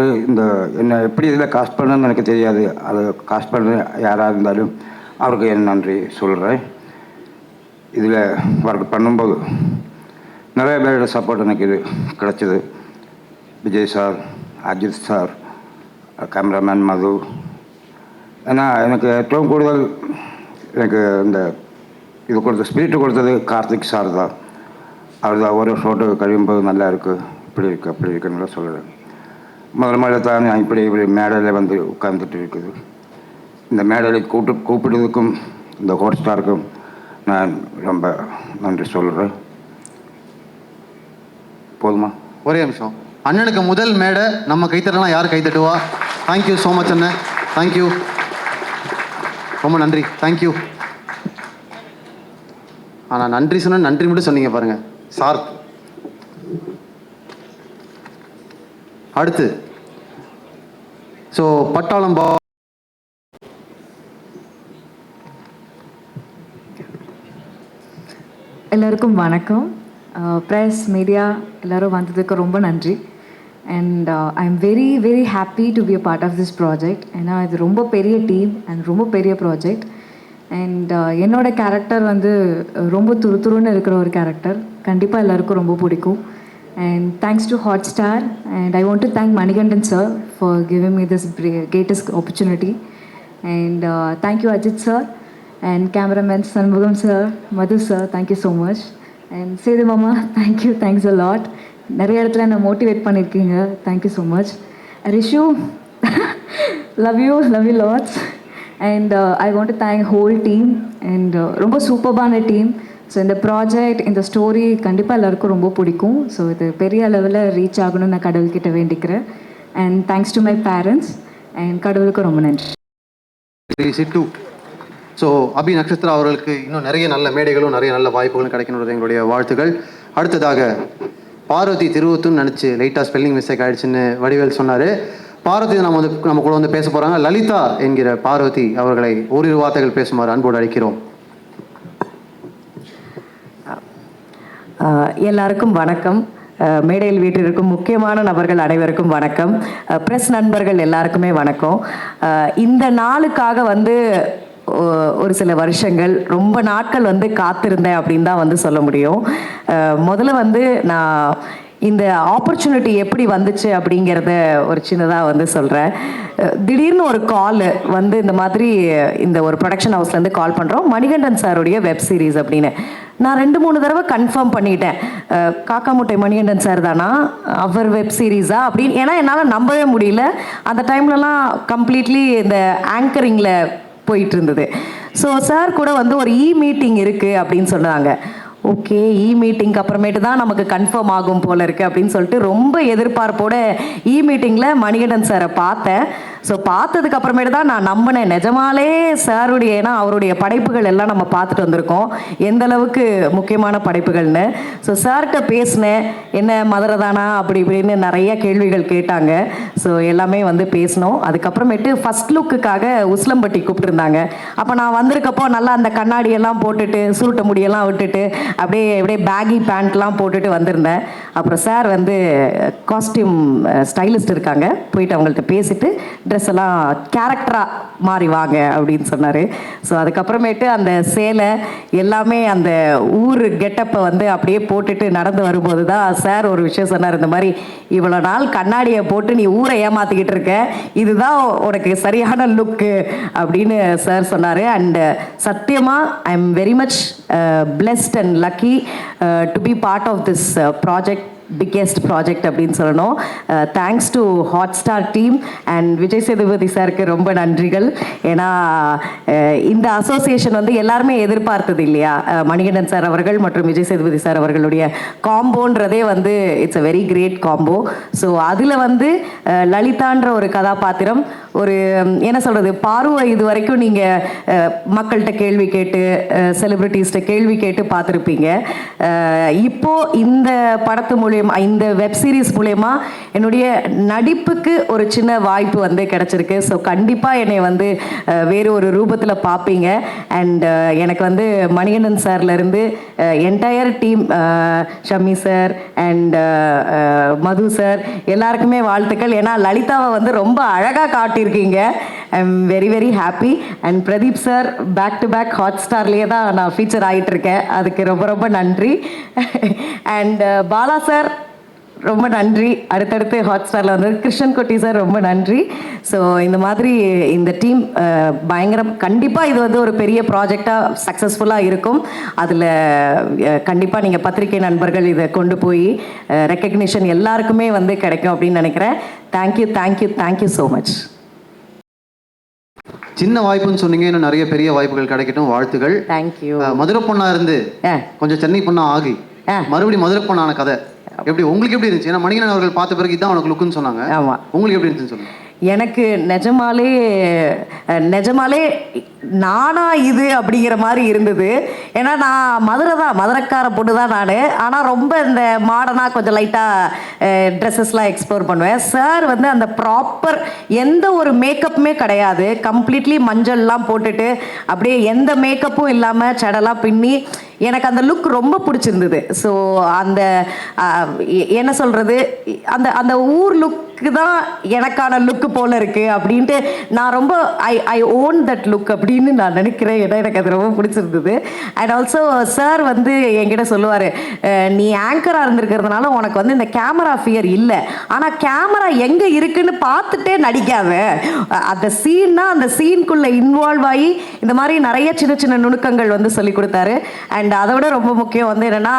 என்ன எப்படி இதில் காஸ்ட் பண்ணணும்னு எனக்கு தெரியாது. அது காஸ்ட் பண்ண யாராக இருந்தாலும் அவருக்கு என் நன்றி சொல்கிறேன். இதில் ஒர்க் பண்ணும்போது நிறைய பேரோட சப்போர்ட் எனக்கு இது கிடச்சிது. Vijay sir, Ajith sir, cameraman Madhu. ஏன்னா எனக்கு ഏറ്റവും കൂടുതൽ எனக்கு இந்த இது கொடுத்த ஸ்பிரிட்டு கொடுத்தது கார்த்திக் சார் தான். அவர் தான் ஒரு ஷோட்டு കഴിയുമ്പോൾ நல்லா இருக்குது, இப்படி இருக்குது, அப்படி இருக்குன்னு சொல்கிறேன். முதல்ல தான் நான் இப்படி மேடையில் வந்து உட்கார்ந்துட்டு இருக்குது. இந்த மேடையில் கூப்பிட்டதுக்கும் இந்த ஹாட் ஸ்டாருக்கும் நான் ரொம்ப நன்றி சொல்கிறேன். போதுமா? ஒரே நிமிஷம். அண்ணனுக்கு முதல் மேடை நம்ம கைத்தட்டலாம். யார் கைத்தட்டுவா? தேங்க்யூ ஸோ மச் அண்ணன். தேங்க்யூ, ரொம்ப நன்றி. தேங்க்யூ. ஆனால் நன்றி சொன்ன நன்றி மட்டும் சொன்னீங்க பாருங்கள் சார். அடுத்து ஸோ பட்டாளம் எல்லாருக்கும் வணக்கம். ப்ரெஸ் மீடியா எல்லோரும் வந்ததுக்கு ரொம்ப நன்றி. And I am very very happy to be a part of this project. ஏன்னா இது ரொம்ப பெரிய டீம் அண்ட் ரொம்ப பெரிய ப்ராஜெக்ட். அண்ட் என்னோட கேரக்டர் வந்து ரொம்ப துருதுருன்னு இருக்கிற ஒரு கேரக்டர். கண்டிப்பாக எல்லாருக்கும் ரொம்ப பிடிக்கும். And thanks to Hotstar and I want to thank Manikandan sir for giving me this greatest opportunity. And thank you Ajith sir and cameraman Sanmugam sir, Madhu sir, thank you so much. And Sedu mama, thanks a lot. நிறைய இடத்துல என்ன மோட்டிவேட் பண்ணியிருக்கீங்க. Thank you so much. Rishu, love you lots. And I want to thank whole team and ரொம்ப சூப்பர்பான டீம். ஸோ இந்த ப்ராஜெக்ட், இந்த ஸ்டோரி கண்டிப்பாக எல்லாருக்கும் ரொம்ப பிடிக்கும். ஸோ இது பெரிய லெவலில் ரீச் ஆகணும்னு நான் கடவுள்கிட்ட வேண்டிக்கிறேன். And thanks to my parents and கடவுளுக்கு ரொம்ப நன்றி. சிட்டு. ஸோ அபி நட்சத்திரா அவர்களுக்கு இன்னும் நிறைய நல்ல மேடைகளும் நிறைய நல்ல வாய்ப்புகளும் கிடைக்கணுன்றது எங்களுடைய வாழ்த்துக்கள். அடுத்ததாக பார்வதி திருவத்துன்னு நினச்சி லைட்டாக ஸ்பெல்லிங் மிஸ்டேக் ஆகிடுச்சுன்னு வடிவேல் சொன்னார். பார்வதி நம்ம கூட வந்து பேச போகிறாங்க. லலிதா என்கிற பார்வதி அவர்களை ஓரிரு வார்த்தைகள் பேசுமாறு அன்போடு அழைக்கிறோம். எல்லாருக்கும் வணக்கம். மேடையில் வீட்டிற்கும் முக்கியமான நபர்கள் அனைவருக்கும் வணக்கம். ப்ரெஸ் நண்பர்கள் எல்லாருக்குமே வணக்கம். இந்த நாளுக்காக வந்து ஒரு சில வருஷங்கள், ரொம்ப நாட்கள் வந்து காத்திருந்தேன் அப்படின்னு தான் வந்து சொல்ல முடியும். முதல்ல வந்து நான் இந்த ஆப்பர்ச்சுனிட்டி எப்படி வந்துச்சு அப்படிங்கிறத ஒரு சின்னதாக வந்து சொல்கிறேன். திடீர்னு ஒரு கால் வந்து இந்த மாதிரி இந்த ஒரு ப்ரொடக்ஷன் ஹவுஸ்லேருந்து கால் பண்ணுறோம், மணிகண்டன் சாருடைய வெப் சீரிஸ் அப்படின்னு. நான் 2-3 தடவை கன்ஃபார்ம் பண்ணிட்டேன், காக்கா முட்டை மணிகண்டன் சார் தானா, அவர் வெப் சீரிஸா அப்படின்னு. ஏன்னா என்னால் நம்பவே முடியல. அந்த டைம்லலாம் கம்ப்ளீட்லி இந்த ஆங்கரிங்கில் போயிட்டு இருந்தது. ஸோ சார் கூட வந்து ஒரு மீட்டிங் இருக்குது அப்படின்னு சொன்னாங்க. ஓகே, மீட்டிங்க்கு அப்புறமேட்டு தான் நமக்கு கன்ஃபார்ம் ஆகும் போல இருக்குது அப்படின்னு சொல்லிட்டு ரொம்ப எதிர்பார்ப்போட மீட்டிங்கில் மணிகண்டன் சாரை பார்த்தேன். ஸோ பார்த்ததுக்கு அப்புறமேட்டு தான் நான் நம்பினேன், நிஜமாலே சாருடைய, ஏன்னா அவருடைய படைப்புகள் எல்லாம் நம்ம பார்த்துட்டு வந்திருக்கோம், எந்த அளவுக்கு முக்கியமான படைப்புகள்னு. ஸோ சார்கிட்ட பேசினேன், என்ன மதுரை தானா அப்படி இப்படின்னு நிறைய கேள்விகள் கேட்டாங்க. ஸோ எல்லாமே வந்து பேசினோம். அதுக்கப்புறமேட்டு ஃபஸ்ட் லுக்குக்காக உஸ்லம்பட்டி கூப்பிட்டுருந்தாங்க. அப்போ நான் வந்திருக்கப்போ நல்லா அந்த கண்ணாடியெல்லாம் போட்டுட்டு, சுருட்ட முடியெல்லாம் விட்டுட்டு, அப்படியே பேகி பேண்ட்லாம் போட்டுட்டு வந்திருந்தேன். அப்புறம் சார் வந்து காஸ்டியூம் ஸ்டைலிஸ்ட் இருக்காங்க, போயிட்டு அவங்கள்ட்ட பேசிட்டு ட்ரெஸ் எல்லாம் கேரக்டராக மாறி வாங்க அப்படின்னு சொன்னார். ஸோ அதுக்கப்புறமேட்டு அந்த சேலை எல்லாமே அந்த ஊர் கெட்டப்பை வந்து அப்படியே போட்டுட்டு நடந்து வரும்போது தான் சார் ஒரு விஷயம் சொன்னார். இந்த மாதிரி இவ்வளோ நாள் கண்ணாடியை போட்டு நீ ஊரை ஏமாற்றிக்கிட்டு இருக்க, இதுதான் உனக்கு சரியான லுக்கு அப்படின்னு சார் சொன்னார். அண்ட் சத்தியமாக I am very much blessed and lucky to be part of this project, biggest project அப்படின்னு சொல்லணும். Thanks to Hotstar team and Vijay Sethupathi சாருக்கு ரொம்ப நன்றிகள். ஏன்னா இந்த அசோசியேஷன் வந்து எல்லாருமே எதிர்பார்த்தது இல்லையா, மணிகண்டன் சார் அவர்கள் மற்றும் விஜய் சேதுபதி சார் அவர்களுடைய காம்போன்றதே வந்து it's a very great combo. So அதில் வந்து லலிதான்ற ஒரு கதாபாத்திரம், ஒரு என்ன சொல்கிறது, பார்வை இது வரைக்கும் நீங்கள் மக்கள்கிட்ட கேள்வி கேட்டு, செலிப்ரிட்டிஸ்கிட்ட கேள்வி கேட்டு பார்த்துருப்பீங்க. இப்போது இந்த படத்து மூலியமாக, இந்த வெப் சீரிஸ் மூலயமா என்னுடைய நடிப்புக்கு ஒரு சின்ன வாய்ப்பு வந்து கிடச்சிருக்கு. ஸோ கண்டிப்பாக என்னை வந்து வேறு ஒரு ரூபத்தில் பார்ப்பீங்க. அண்ட் எனக்கு வந்து மணிகண்டன் சார்லேருந்து entire team, Shammi sir and Madhu sir எல்லாருக்குமே வாழ்த்துக்கள். ஏன்னா லலிதாவை வந்து ரொம்ப அழகாக காட்டியிருக்கீங்க. I am very very happy. And Pradeep sir back to back hot ஸ்டார்லேயே தான் நான் ஃபீச்சர் ஆகிட்டு இருக்கேன், அதுக்கு ரொம்ப ரொம்ப நன்றி. அண்ட் பாலா சார் ரொம்ப நன்றி, அடுத்தடுத்து ஹாட் ஸ்டாரில் வந்து கிருஷ்ணன் குட்டி சார் ரொம்ப நன்றி. ஸோ இந்த மாதிரி இந்த டீம் பயங்கரம். கண்டிப்பாக இது வந்து ஒரு பெரிய ப்ராஜெக்டாக சக்ஸஸ்ஃபுல்லாக இருக்கும். அதில் கண்டிப்பாக நீங்கள் பத்திரிகை நண்பர்கள் இதை கொண்டு போய் ரெக்கக்னிஷன் எல்லாருக்குமே வந்து கிடைக்கும் அப்படின்னு நினைக்கிறேன். Thank you thank you thank you so much. சின்ன வாய்ப்புன்னு சொன்னீங்க, இன்னும் நிறைய பெரிய வாய்ப்புகள் கிடைக்கட்டும், வாழ்த்துகள். தேங்க்யூ. மதுரை பொண்ணா இருந்து கொஞ்சம் சென்னை பொண்ணா ஆகி மறுபடியும் மதுரை பொண்ணான கதை எப்படி உங்களுக்கு எப்படி இருந்துச்சு? ஏன்னா மணிகண்டன் அவர்கள் பார்த்த பிறகு இதான் உனக்கு லுக்குன்னு சொன்னாங்க. ஆமாம், உங்களுக்கு எப்படி இருந்துச்சுன்னு சொல்லுங்க. எனக்கு நிஜமாலே நானா இது அப்படிங்கிற மாதிரி இருந்தது. ஏன்னா நான் மதுரைக்கார பொண்ணு தான் நான். ஆனால் ரொம்ப இந்த மாடர்னாக கொஞ்சம் லைட்டாக ட்ரெஸ்ஸஸ்லாம் எக்ஸ்ப்ளோர் பண்ணுவேன். சார் வந்து அந்த ப்ராப்பர் எந்த ஒரு மேக்கப்புமே கிடையாது, கம்ப்ளீட்லி மஞ்சள்லாம் போட்டுட்டு அப்படியே எந்த மேக்கப்பும் இல்லாமல் சடலாம் பின்னி எனக்கு அந்த லுக் ரொம்ப பிடிச்சிருந்தது. ஸோ அந்த என்ன சொல்கிறது, அந்த அந்த ஊர் லுக்கு தான் எனக்கான லுக்கு போல் இருக்குது அப்படின்ட்டு நான் ரொம்ப ஐ ஓன் தட் லுக் அப்படின்னு நான் நினைக்கிறேன். ஏன்னா எனக்கு அது ரொம்ப பிடிச்சிருந்தது. அண்ட் ஆல்சோ சார் வந்து என்கிட்ட சொல்லுவார், நீ ஆங்கராக இருந்திருக்கிறதுனால உனக்கு வந்து இந்த கேமரா ஃபியர் இல்லை, ஆனால் கேமரா எங்கே இருக்குன்னு பார்த்துட்டே நடிக்காத, அந்த சீன்னா அந்த சீனுக்குள்ளே இன்வால்வ் ஆகி இந்த மாதிரி நிறைய சின்ன சின்ன நுணுக்கங்கள் வந்து சொல்லி கொடுத்தாரு. அண்ட் அதை விட ரொம்ப முக்கியம் வந்து என்னென்னா,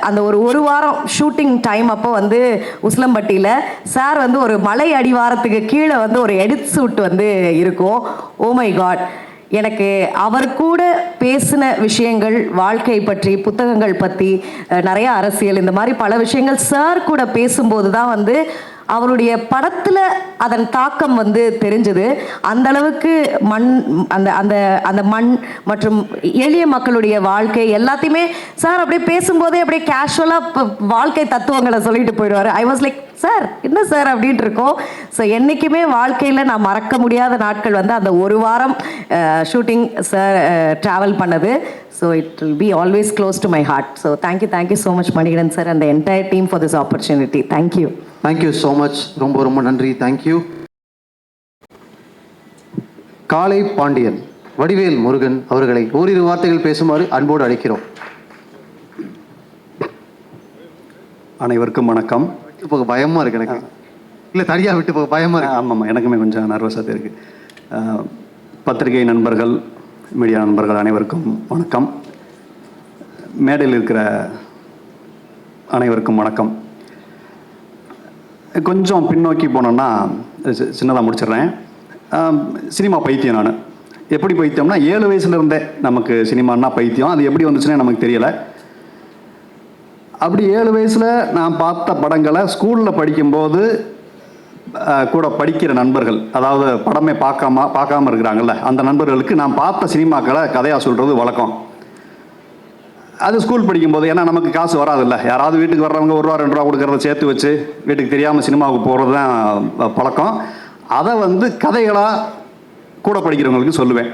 அந்த ஒரு வாரம் ஷூட்டிங் டைம் அப்போ வந்து உசிலம்பட்டியில் சார் வந்து ஒரு மலை அடிவாரத்துக்கு கீழே வந்து ஒரு எடிட் ஷூட் வந்து இருக்கும். ஓ மை காட், எனக்கு அவர் கூட பேசின விஷயங்கள், வாழ்க்கை பற்றி, புத்தகங்கள் பற்றி, நிறைய அரசியல், இந்த மாதிரி பல விஷயங்கள் சார் கூட பேசும்போது தான் வந்து அவருடைய படத்தில் அதன் தாக்கம் வந்து தெரிஞ்சது. அந்த அளவுக்கு அந்த மண் மற்றும் எளிய மக்களுடைய வாழ்க்கை எல்லாத்தையுமே சார் அப்படியே பேசும்போதே அப்படியே கேஷுவலாக வாழ்க்கை தத்துவங்களை சொல்லிட்டு போயிடுவார். ஐ வாஸ் லைக், சார் என்ன சார் அப்படின்ட்டு இருக்கோம். ஸோ என்றைக்குமே வாழ்க்கையில் நான் மறக்க முடியாத நாட்கள் வந்து அந்த ஒரு வாரம் ஷூட்டிங் சார் ட்ராவல் பண்ணது. So it will be always close to my heart. So thank you so much Manikandan sir and the entire team for this opportunity. Thank you. Thank you so much, ரொம்ப ரொம்ப நன்றி. தேங்க்யூ. காளை பாண்டியன் வடிவேல் முருகன் அவர்களை ஓரிரு வார்த்தைகள் பேசுமாறு அன்போடு அழைக்கிறோம். அனைவருக்கும் வணக்கம். இப்போ பயமாக இருக்கு எனக்கு, இல்லை தனியாக விட்டு போக பயமாக இருக்கு. ஆமாம், எனக்குமே கொஞ்சம் நர்வஸாக இருக்குது. பத்திரிகை நண்பர்கள், மீடியா நண்பர்கள் அனைவருக்கும் வணக்கம். மேடையில் இருக்கிற அனைவருக்கும் வணக்கம். கொஞ்சம் பின்னோக்கி போனோன்னா சின்னதாக முடிச்சிடுறேன். சினிமா பைத்தியம் நான். எப்படி பைத்தியம்னா 7 வயசுலேருந்தே நமக்கு சினிமான்னா பைத்தியம். அது எப்படி வந்துச்சுன்னே நமக்கு தெரியலை. அப்படி 7 வயசில் நான் பார்த்த படங்களை ஸ்கூலில் படிக்கும்போது கூட படிக்கிற நண்பர்கள், அதாவது படமே பார்க்காம இருக்கிறாங்கல்ல, அந்த நண்பர்களுக்கு நான் பார்த்த சினிமாக்களை கதையாக சொல்கிறது வழக்கம். அது ஸ்கூல் படிக்கும்போது, ஏன்னா நமக்கு காசு வராதில்ல, யாராவது வீட்டுக்கு வர்றவங்க 1 ரூபா 2 ரூபா கொடுக்கறத சேர்த்து வச்சு வீட்டுக்கு தெரியாமல் சினிமாவுக்கு போகிறது தான் பழக்கம். அதை வந்து கதைகளாக கூட படிக்கிறவங்களுக்கு சொல்லுவேன்.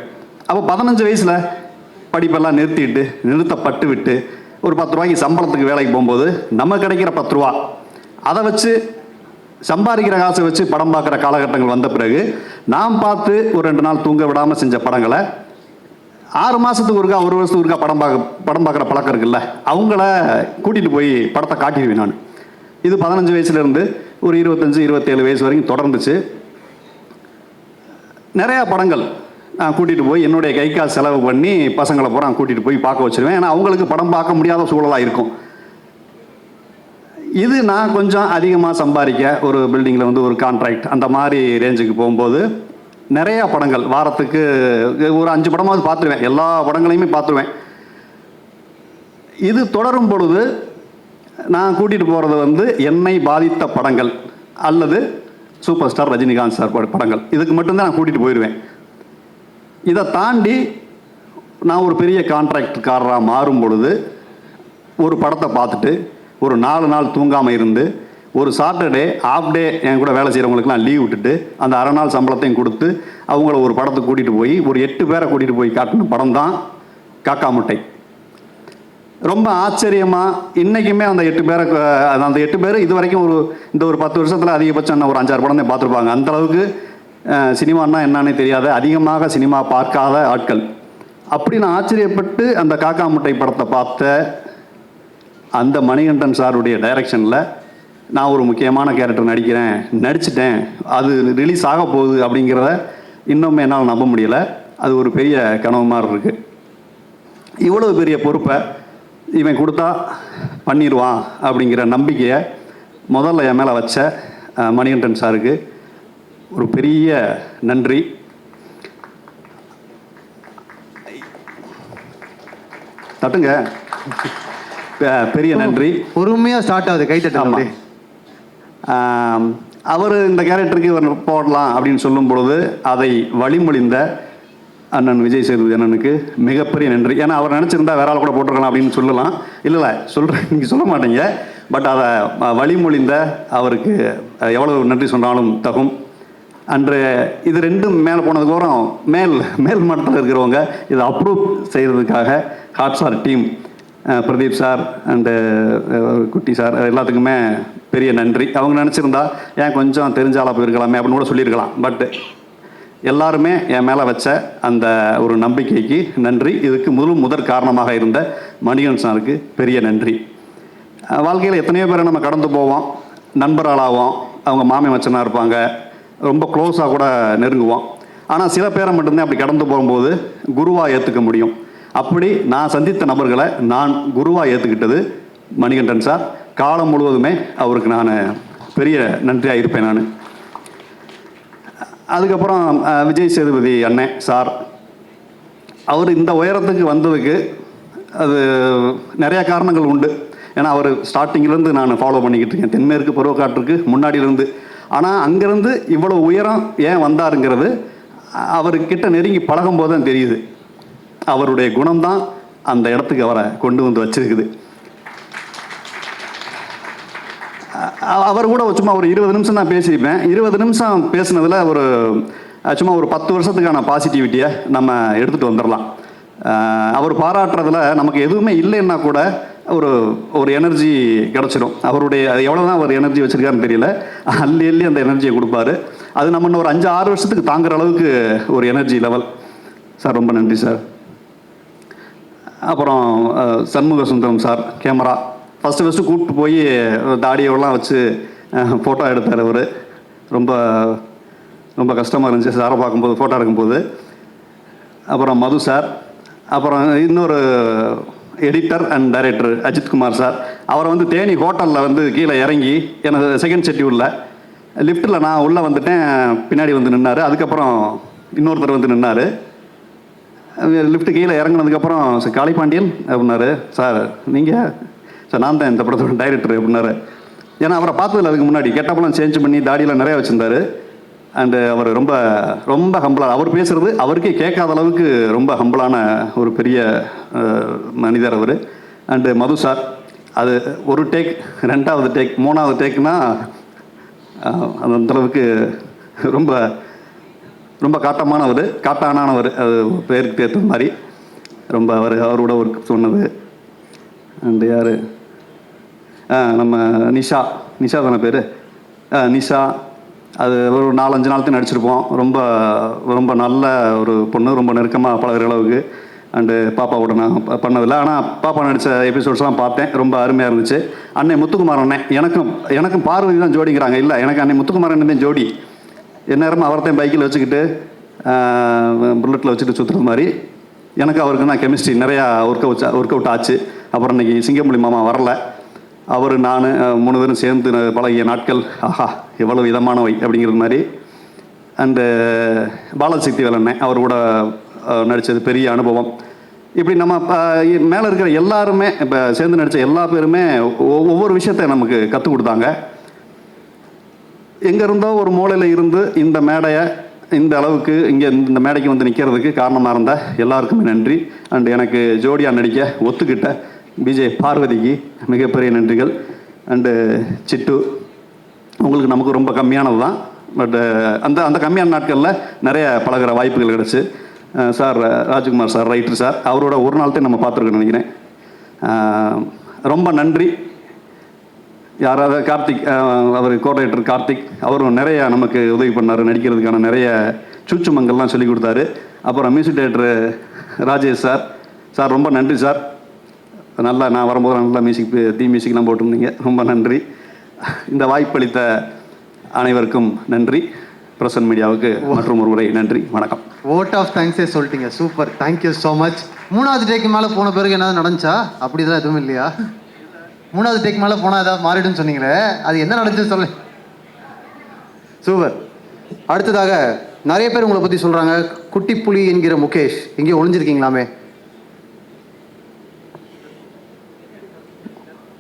அப்போ 15 வயசில் படிப்பெல்லாம் நிறுத்தப்பட்டு விட்டு ஒரு 10 ரூபாய்க்கு சம்பளத்துக்கு வேலைக்கு போகும்போது நம்ம கிடைக்கிற 10 ரூபா, அதை வச்சு சம்பாதிக்கிற காசை வச்சு படம் பார்க்குற காலகட்டங்கள் வந்த பிறகு நான் பார்த்து ஒரு 2 நாள் தூங்க விடாமல் செஞ்ச படங்களை 6 மாதத்துக்கு ஒருக்கா 1 வருஷத்துக்கு ஒருக்கா படம் பார்க்குற பழக்கம் இருக்குல்ல, அவங்கள கூட்டிகிட்டு போய் படத்தை காட்டிடுவேன் நான். இது 15 வயசுலேருந்து ஒரு 25-27 வயசு வரைக்கும் தொடர்ந்துச்சு. நிறையா படங்கள் நான் கூட்டிகிட்டு போய் என்னுடைய கை காசு செலவு பண்ணி பசங்களை பூரா கூட்டிகிட்டு போய் பார்க்க வச்சுருவேன். ஏன்னா அவங்களுக்கு படம் பார்க்க முடியாத சூழலாக இருக்கும். இது நான் கொஞ்சம் அதிகமாக சம்பாதிக்க ஒரு பில்டிங்கில் வந்து ஒரு கான்ட்ராக்ட் அந்த மாதிரி ரேஞ்சுக்கு போகும்போது நிறையா படங்கள் வாரத்துக்கு ஒரு 5 படமாவது பார்த்துருவேன். எல்லா படங்களையுமே பார்த்துருவேன். இது தொடரும் பொழுது நான் கூட்டிகிட்டு போகிறது வந்து என்னை பாதித்த படங்கள் அல்லது சூப்பர் ஸ்டார் ரஜினிகாந்த் சார் படங்கள், இதுக்கு மட்டும்தான் நான் கூட்டிகிட்டு போயிடுவேன். இதை தாண்டி நான் ஒரு பெரிய கான்ட்ராக்டுக்காரராக மாறும் பொழுது ஒரு படத்தை பார்த்துட்டு ஒரு 4 நாள் தூங்காமல் இருந்து ஒரு சாட்டர்டே ஆஃப் டே என் கூட வேலை செய்கிறவங்களுக்குலாம் லீவ் விட்டுட்டு அந்த அரை நாள் சம்பளத்தையும் கொடுத்து அவங்கள ஒரு படத்துக்கு கூட்டிகிட்டு போய் ஒரு 8 பேரை கூட்டிகிட்டு போய் காட்டின படம் தான் காக்கா முட்டை. ரொம்ப ஆச்சரியமாக இன்றைக்குமே அந்த 8 பேர் இது வரைக்கும் இந்த ஒரு 10 வருஷத்தில் அதிகபட்சம் ஒரு 5-6 படம் தான் பார்த்துருப்பாங்க. அந்தளவுக்கு சினிமான்னா என்னன்னே தெரியாத, அதிகமாக சினிமா பார்க்காத ஆட்கள். அப்படி நான் ஆச்சரியப்பட்டு அந்த காக்கா முட்டை படத்தை பார்த்த அந்த மணிகண்டன் சாருடைய டைரக்ஷனில் நான் ஒரு முக்கியமான கேரக்டர் நடிச்சிட்டேன், அது ரிலீஸ் ஆக போகுது அப்படிங்கிறத இன்னும் என்னால் நம்ப முடியலை. அது ஒரு பெரிய கனவு மாதிரி இருக்குது. இவ்வளோ பெரிய பொறுப்பை இவன் கொடுத்தா பண்ணிடுவான் அப்படிங்கிற நம்பிக்கையை முதல்ல என் மேலே வச்ச மணிகண்டன் சாருக்கு ஒரு பெரிய நன்றி. தட்டுங்க. பெரிய நன்றி. பொறுமையாக ஸ்டார்ட் ஆகுது, கை தட்டு. அவர் இந்த கேரக்டருக்கு போடலாம் அப்படின்னு சொல்லும் பொழுது அதை வழிமொழிந்த அண்ணன் விஜய் சேதுபதி அண்ணனுக்கு மிகப்பெரிய நன்றி. ஏன்னா அவர் நினச்சிருந்தா வேற ஆள் கூட போட்டிருக்கலாம் அப்படின்னு சொல்லலாம். இல்லை சொல்கிறேன், நீங்கள் சொல்ல மாட்டீங்க. பட் அதை வழிமொழிந்த அவருக்கு எவ்வளவு நன்றி சொன்னாலும் தகும். அன்று இது ரெண்டும் மேலே போனதுக்கப்புறம் மேல் மட்டத்தில் இருக்கிறவங்க இதை அப்ரூவ் செய்கிறதுக்காக Hotstar team, Pradeep sir and குட்டி சார் எல்லாத்துக்குமே பெரிய நன்றி. அவங்க நினச்சிருந்தா ஏன் கொஞ்சம் தெரிஞ்ச ஆளாக போயிருக்கலாமே அப்படின்னு கூட சொல்லியிருக்கலாம். பட் எல்லாருமே என் மேலே வச்ச அந்த ஒரு நம்பிக்கைக்கு நன்றி. இதுக்கு முதற் காரணமாக இருந்த மணிகண்டன் சாருக்கு பெரிய நன்றி. வாழ்க்கையில் எத்தனையோ பேரை நம்ம கடந்து போவோம், நண்பர்களாகவும், அவங்க மாமே மச்சனாக இருப்பாங்க, ரொம்ப க்ளோஸாக கூட நெருங்குவோம். ஆனால் சில பேரை மட்டும்தான் அப்படி கடந்து போகும்போது குருவாக ஏற்றுக்க முடியும். அப்படி நான் சந்தித்த நபர்களை நான் குருவாக ஏற்றுக்கிட்டது மணிகண்டன் சார். காலம் முழுவதுமே அவருக்கு நான் பெரிய நன்றியாக இருப்பேன். நான் அதுக்கப்புறம் விஜய் சேதுபதி அண்ணன் சார், அவர் இந்த உயரத்துக்கு வந்ததுக்கு அது நிறையா காரணங்கள் உண்டு. ஏன்னா அவர் ஸ்டார்டிங்கிலேருந்து நான் ஃபாலோ பண்ணிக்கிட்டு இருக்கேன், தென்மேற்கு பருவக்காற்றுக்கு முன்னாடியிலேருந்து. ஆனால் அங்கேருந்து இவ்வளோ உயரம் ஏன் வந்தாருங்கிறது அவர்கிட்ட நெருங்கி பழகும்போது தான் தெரியுது. அவருடைய குணம்தான் அந்த இடத்துக்கு அவரை கொண்டு வந்து வச்சிருக்குது. அவர் கூட சும்மா ஒரு 20 நிமிஷம் தான் பேசியிருப்பேன். 20 நிமிஷம் பேசுனதில் சும்மா ஒரு 10 வருஷத்துக்கான பாசிட்டிவிட்டியை நம்ம எடுத்துகிட்டு வந்துடலாம். அவர் பாராட்டுறதுல நமக்கு எதுவுமே இல்லைன்னா கூட ஒரு எனர்ஜி கிடச்சிடும். அவருடைய எவ்வளோ தான் அவர் எனர்ஜி வச்சுருக்காருன்னு தெரியல, அள்ளி அந்த எனர்ஜியை கொடுப்பாரு. அது நம்ம இன்னும் ஒரு 5-6 வருஷத்துக்கு தாங்குற அளவுக்கு ஒரு எனர்ஜி லெவல். சார் ரொம்ப நன்றி சார். அப்புறம் Shanmuga Sundaram sir, camera first கூப்பிட்டு போய் தாடியெல்லாம் வச்சு ஃபோட்டோ எடுத்தார். அவர் ரொம்ப ரொம்ப கஷ்டமாக இருந்துச்சு சாரை பார்க்கும்போது, ஃபோட்டோ எடுக்கும்போது. அப்புறம் மது சார், அப்புறம் இன்னொரு editor and director Ajithkumar sir. அவரை தேனி ஹோட்டலில் கீழே இறங்கி எனக்கு செகண்ட் ஷெட்யூலில் லிஃப்ட்டில் நான் உள்ளே வந்துட்டேன், பின்னாடி நின்னார். அதுக்கப்புறம் இன்னொருத்தர் நின்னார். லிஃப்ட்டு கீழே இறங்கினதுக்கப்புறம் சார் காளிபாண்டியன் அப்படின்னாரு. சார் நீங்கள்? சார் நான் தான் இந்த படத்தோட டைரக்டர் அப்படின்னாரு. ஏன்னா அவரை பார்த்ததில்ல அதுக்கு முன்னாடி. கெட்டப்பெல்லாம் சேஞ்ச் பண்ணி தாடியெல்லாம் நிறையா வச்சுருந்தார். அண்டு அவர் ரொம்ப ரொம்ப ஹம்பிளாக, அவர் பேசுகிறது அவருக்கே கேட்காத அளவுக்கு ரொம்ப ஹம்பிளான ஒரு பெரிய மனிதர் அவர். அண்டு மது சார், அது ஒரு டேக், 2வது டேக், 3வது டேக்னா அந்தளவுக்கு ரொம்ப ரொம்ப காட்டானவர், அது பேருக்கு ஏற்ற மாதிரி ரொம்ப அவரோட ஒர்க் சொன்னது. அண்டு யார், நம்ம நிஷா தானே பேர், நிஷா. அது ஒரு 4-5 நாள் தான் நடிச்சிருப்போம். ரொம்ப ரொம்ப நல்ல ஒரு பொண்ணு, ரொம்ப நெருக்கமாக பழகிற அளவுக்கு. அண்டு பாப்பாவோட நான் பண்ணதில்லை, ஆனால் பாப்பா நடித்த எபிசோட்ஸ்லாம் பார்த்தேன், ரொம்ப அருமையாக இருந்துச்சு. அண்ணன் முத்துக்குமார் அண்ணன், எனக்கும் பார்வதி தான் ஜோடிக்கிறாங்க. இல்லை, எனக்கு அண்ணன் முத்துக்குமார் அண்ணன் தான் ஜோடி. எந்நேரமும் அவர்த்தையும் பைக்கில் வச்சுக்கிட்டு புல்லட்டில் வச்சுட்டு சுற்றுறது மாதிரி. எனக்கு அவருக்கு தான் கெமிஸ்ட்ரி நிறையா ஒர்க் அவுட் ஆச்சு. அப்புறம் இன்றைக்கி சிங்கமொழி மாமா வரல, அவர் நான் 3 பேரும் சேர்ந்து பழகிய நாட்கள் ஆஹா எவ்வளோ இதமானவை அப்படிங்கிறது மாதிரி. அண்டு பாலசக்தி வேலண்ணன், அவர் கூட நடித்தது பெரிய அனுபவம். இப்படி நம்ம மேலே இருக்கிற எல்லாருமே, இப்போ சேர்ந்து நடித்த எல்லா பேருமே ஒவ்வொரு விஷயத்தை நமக்கு கற்றுக் கொடுத்தாங்க. எங்கே இருந்தோ ஒரு மூலையில் இருந்து இந்த மேடையை இந்த அளவுக்கு இங்கே இந்த மேடைக்கு நிற்கிறதுக்கு காரணமாக இருந்த எல்லாருக்குமே நன்றி. அண்டு எனக்கு ஜோடியாக நடிக்க ஒத்துக்கிட்ட விஜய் பார்வதிக்கு மிகப்பெரிய நன்றிகள். அண்டு சிட்டு, உங்களுக்கு நமக்கு ரொம்ப கம்மியானது தான். பட் அந்த கம்மியான நாட்களில் நிறைய பழகிற வாய்ப்புகள் கிடச்சி. Sir Rajkumar sir, writer sir, அவரோட ஒரு நாள் தான் நம்ம பார்த்துருக்கோன்னு நினைக்கிறேன். ரொம்ப நன்றி. யாராவது கார்த்திக், அவர் கோஆர்டினேட்டர் கார்த்திக், அவரும் நிறைய நமக்கு உதவி பண்ணார், நடிக்கிறதுக்கான நிறைய சூச்சுமங்கள்லாம் சொல்லி கொடுத்தாரு. அப்புறம் music director Rajesh sir, sir ரொம்ப நன்றி சார். நல்லா நான் வரும்போது நல்லா மியூசிக்லாம் போட்டிருந்தீங்க, ரொம்ப நன்றி. இந்த வாய்ப்பளித்த அனைவருக்கும் நன்றி. பிரசன்ட் மீடியாவுக்கு மற்றும் ஒரு முறை நன்றி, வணக்கம். ஓட் ஆஃப் தேங்க்ஸே சொல்லிட்டீங்க, சூப்பர், தேங்க்யூ ஸோ மச். 3வது டேக்கு மேலே போன பிறகு ஏதாவது நடந்துச்சா? அப்படிதான் எதுவும் இல்லையா? 3வது டேக்கு மேலே போனால் ஏதாவது மாறிடுன்னு சொன்னீங்களே, அது என்ன நடந்துச்சு சொல்லு. சூப்பர். அடுத்ததாக நிறைய பேர் உங்களை பற்றி சொல்கிறாங்க. குட்டி புலி என்கிற முகேஷ், எங்கேயோ ஒளிஞ்சிருக்கீங்களாமே?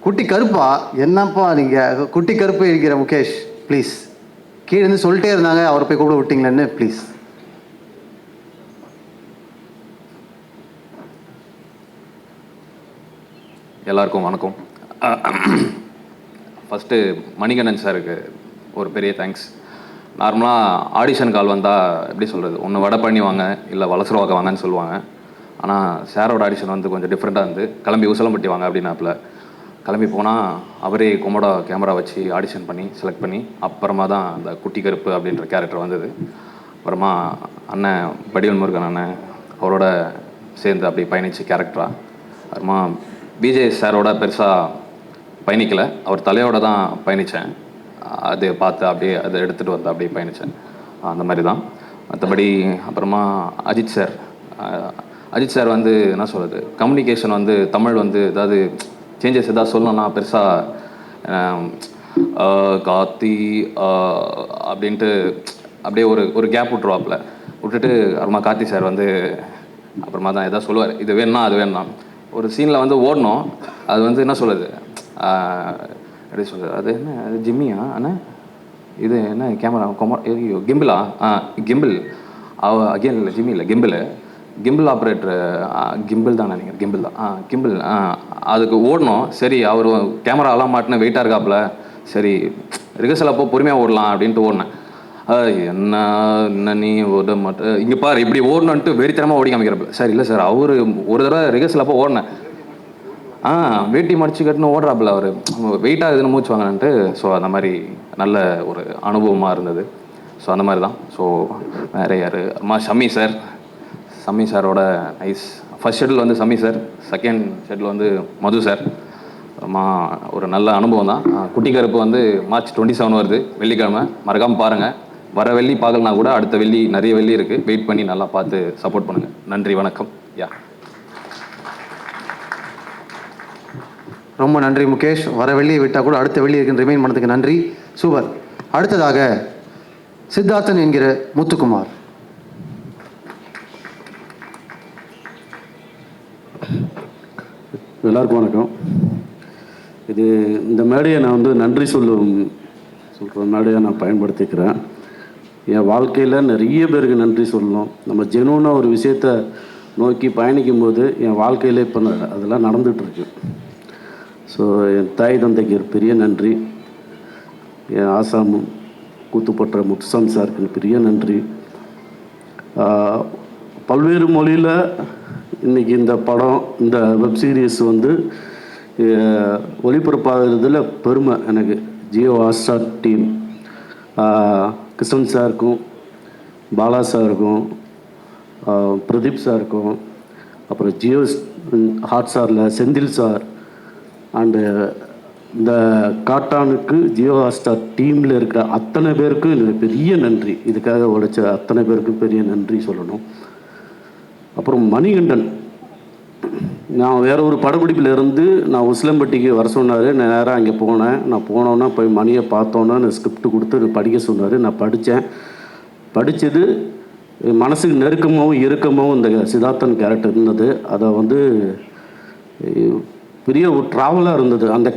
குட்டி கருப்பா? என்னப்பா நீங்கள் குட்டி கருப்பு என்கிற முகேஷ், ப்ளீஸ். கீழே இருந்து சொல்லிட்டே இருந்தாங்க, அவரை போய் கூப்பிட விட்டீங்களேன்னு, ப்ளீஸ். எல்லாருக்கும் வணக்கம். ஃபஸ்ட்டு மணிகண்டன் சாருக்கு ஒரு பெரிய தேங்க்ஸ். நார்மலாக ஆடிஷன் கால் வந்தால் எப்படி சொல்கிறது, ஒன்று வடை பண்ணி வாங்க, இல்லை வளசரவாக்க வாங்கன்னு சொல்லுவாங்க. ஆனால் சாரோட ஆடிஷன் வந்து கொஞ்சம் டிஃப்ரெண்ட்டாக இருந்து, கிளம்பி உசலம்பட்டி வாங்க அப்படின்னாப்புல. கிளம்பி போனால் அவரே கொமோடா கேமரா வச்சு ஆடிஷன் பண்ணி செலக்ட் பண்ணி அப்புறமா தான் அந்த குட்டி கருப்பு அப்படின்ற கேரக்டர் வந்தது. அப்புறமா அண்ணன் வடிவேல் முருகன் அண்ணன் அவரோட சேர்ந்து அப்படி பயணிச்சு கேரக்டராக. அப்புறமா விஜய் சாரோட பெருசாக பயணிக்கலை, அவர் தலையோடு தான் பயணித்தேன். அது பார்த்து அப்படியே அதை எடுத்துகிட்டு வந்து அப்படியே பயணித்தேன், அந்த மாதிரி தான். மற்றபடி அப்புறமா அஜித் சார் வந்து என்ன சொல்கிறது, கம்யூனிகேஷன் வந்து தமிழ் வந்து ஏதாவது சேஞ்சஸ் எதாவது சொல்லணும்னா பெருசாக காத்தி அப்படின்ட்டு அப்படியே ஒரு கேப் விட்டுட்டு அப்புறமா கார்த்தி சார் வந்து அப்புறமா தான் எதாவது சொல்லுவார், இது வேணும்னா அது வேணும்னா. ஒரு சீனில் வந்து ஓடணும், அது வந்து என்ன சொல்லுது, எப்படி சொல்கிறது, அது என்ன, அது ஜிம்மியா அண்ணா, இது என்ன கேமரா கிம்பிளா? கிம்பிள் அகேன் இல்லை, ஜிம்மி இல்லை, கிம்பிள் ஆப்ரேட்டர், கிம்பிள் தான் நினைக்கிறேன், கிம்பிள் தான், கிம்பிள். அதுக்கு ஓடணும். சரி, அவர் கேமராலாம் மாட்டின வெயிட்டாக இருக்காப்புல, சரி ரிஹர்சல் அப்போ பொறுமையாக ஓடலாம் அப்படின்ட்டு ஓடினேன். என்ன நீ ஓட மாட்டேன், இங்கே பாரு இப்படி ஓடணுன்ட்டு வெறித்தனமாக ஓடி காமிக்கிறப்ப. சார் இல்லை சார், அவர் ஒரு தடவை ரிஹர்சல் அப்போ ஓடினேன், வேட்டி மடிச்சு கட்டுன்னு ஓடுறாப்புல, அவர் வெயிட்டாக இதுன்னு மூச்சு வாங்கினன்ட்டு. ஸோ அந்த மாதிரி நல்ல ஒரு அனுபவமாக இருந்தது. ஸோ அந்த மாதிரி தான். ஸோ வேறு யார், அம்மா ஷம்மி சாரோட நைஸ். ஃபர்ஸ்ட் ஷெட்யூல் வந்து ஷம்மி சார், செகண்ட் ஷெட்யூல் வந்து மது சார். அம்மா ஒரு நல்ல அனுபவம் தான். குட்டி கருப்பு வந்து மார்ச் 27 வருது, வெள்ளிக்கிழமை, மறக்காமல் பாருங்கள். வர வெள்ளி பார்க்கலனா கூட அடுத்த வெள்ளி நிறைய வெள்ளி இருக்குது, வெயிட் பண்ணி நல்லா பார்த்து சப்போர்ட் பண்ணுங்கள். நன்றி, வணக்கம். ரொம்ப நன்றி முகேஷ். வர வெள்ளியை விட்டால் கூட அடுத்த வெள்ளி இருக்குன்னு ரிமைண்ட் பண்ணதுக்கு நன்றி, சூப்பர். அடுத்ததாக சித்தார்த்தன் என்கிற முத்துக்குமார். எல்லாருக்கும் வணக்கம். இந்த மேடையை நான் வந்து நன்றி சொல்கிற மேடையை நான் பயன்படுத்திக்கிறேன். என் வாழ்க்கையில் நிறைய பேருக்கு நன்றி சொல்லணும். நம்ம ஜெனூனாக ஒரு விஷயத்தை நோக்கி பயணிக்கும் போது என் வாழ்க்கையில் இப்போ அதெல்லாம் நடந்துகிட்ருக்கு. ஸோ என் தாய் தந்தைக்கு ஒரு பெரிய நன்றி. என் ஆசாம் கூத்துப்பட்ட முத்துசாமி சாருக்கு பெரிய நன்றி. பல்வேறு மொழியில் இன்றைக்கி இந்த படம், இந்த வெப் சீரிஸ் வந்து ஒளிபரப்பாகிறதுல பெருமை எனக்கு. ஜியோ ஹாட்ஸ்டார் டீம், கிருஷ்ணன் சாருக்கும், பாலா சாருக்கும், பிரதீப் சாருக்கும், அப்புறம் ஜியோ ஹாட்ஸ்டாரில் செந்தில் சார், அண்டு இந்த காட்டானுக்கு ஜியோ ஹாட்ஸ்டார் டீமில் இருக்கிற அத்தனை பேருக்கும் எனக்கு பெரிய நன்றி. இதுக்காக உழைச்ச அத்தனை பேருக்கும் பெரிய நன்றி சொல்லணும். அப்புறம் மணிகண்டன், நான் வேறு ஒரு படப்பிடிப்பில் இருந்து நான் உசிலம்பட்டிக்கு வர சொன்னார். நான் நேராக அங்கே போனேன். நான் போனோன்னா போய் மணியை பார்த்தோன்னா நான் ஸ்கிரிப்ட் கொடுத்து படிக்க சொன்னார். நான் படித்தது மனசுக்கு நெருக்கமாகவும் இறுக்கமாகவும் இந்த சித்தார்த்தன் கேரக்டர் இருந்தது. அதை வந்து பெரிய ஒரு ட்ராவலாக இருந்தது. அந்த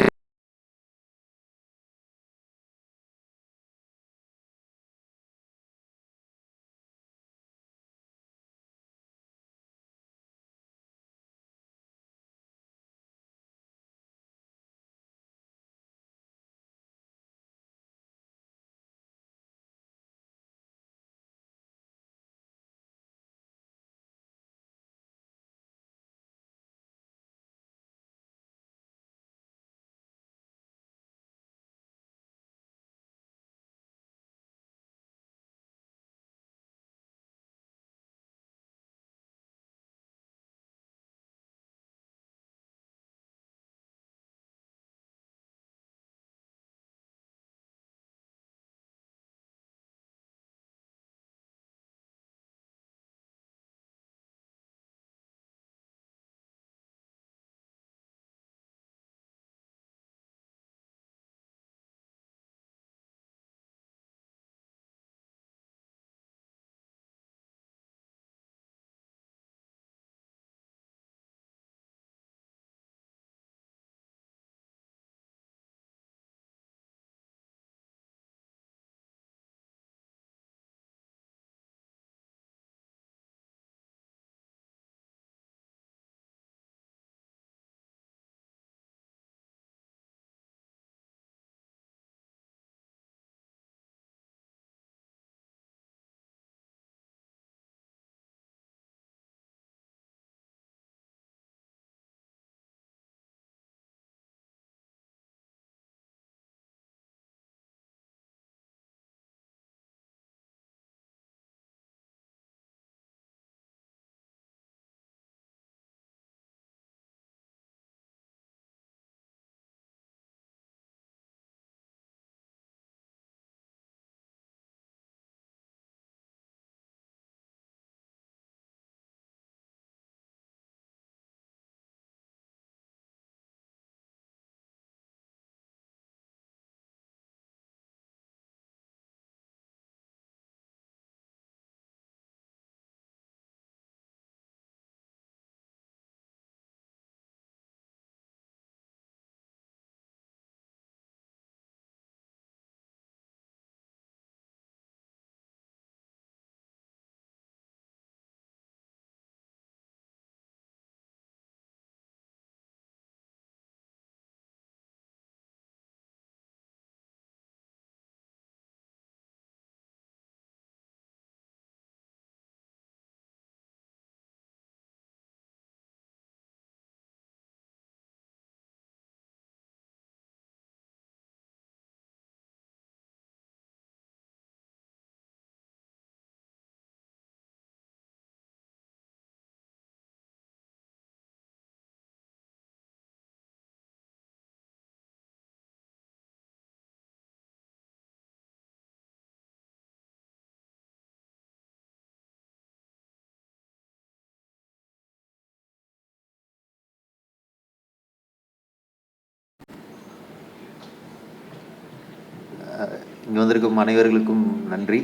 இங்கே வந்திருக்கும் அனைவர்களுக்கும் நன்றி.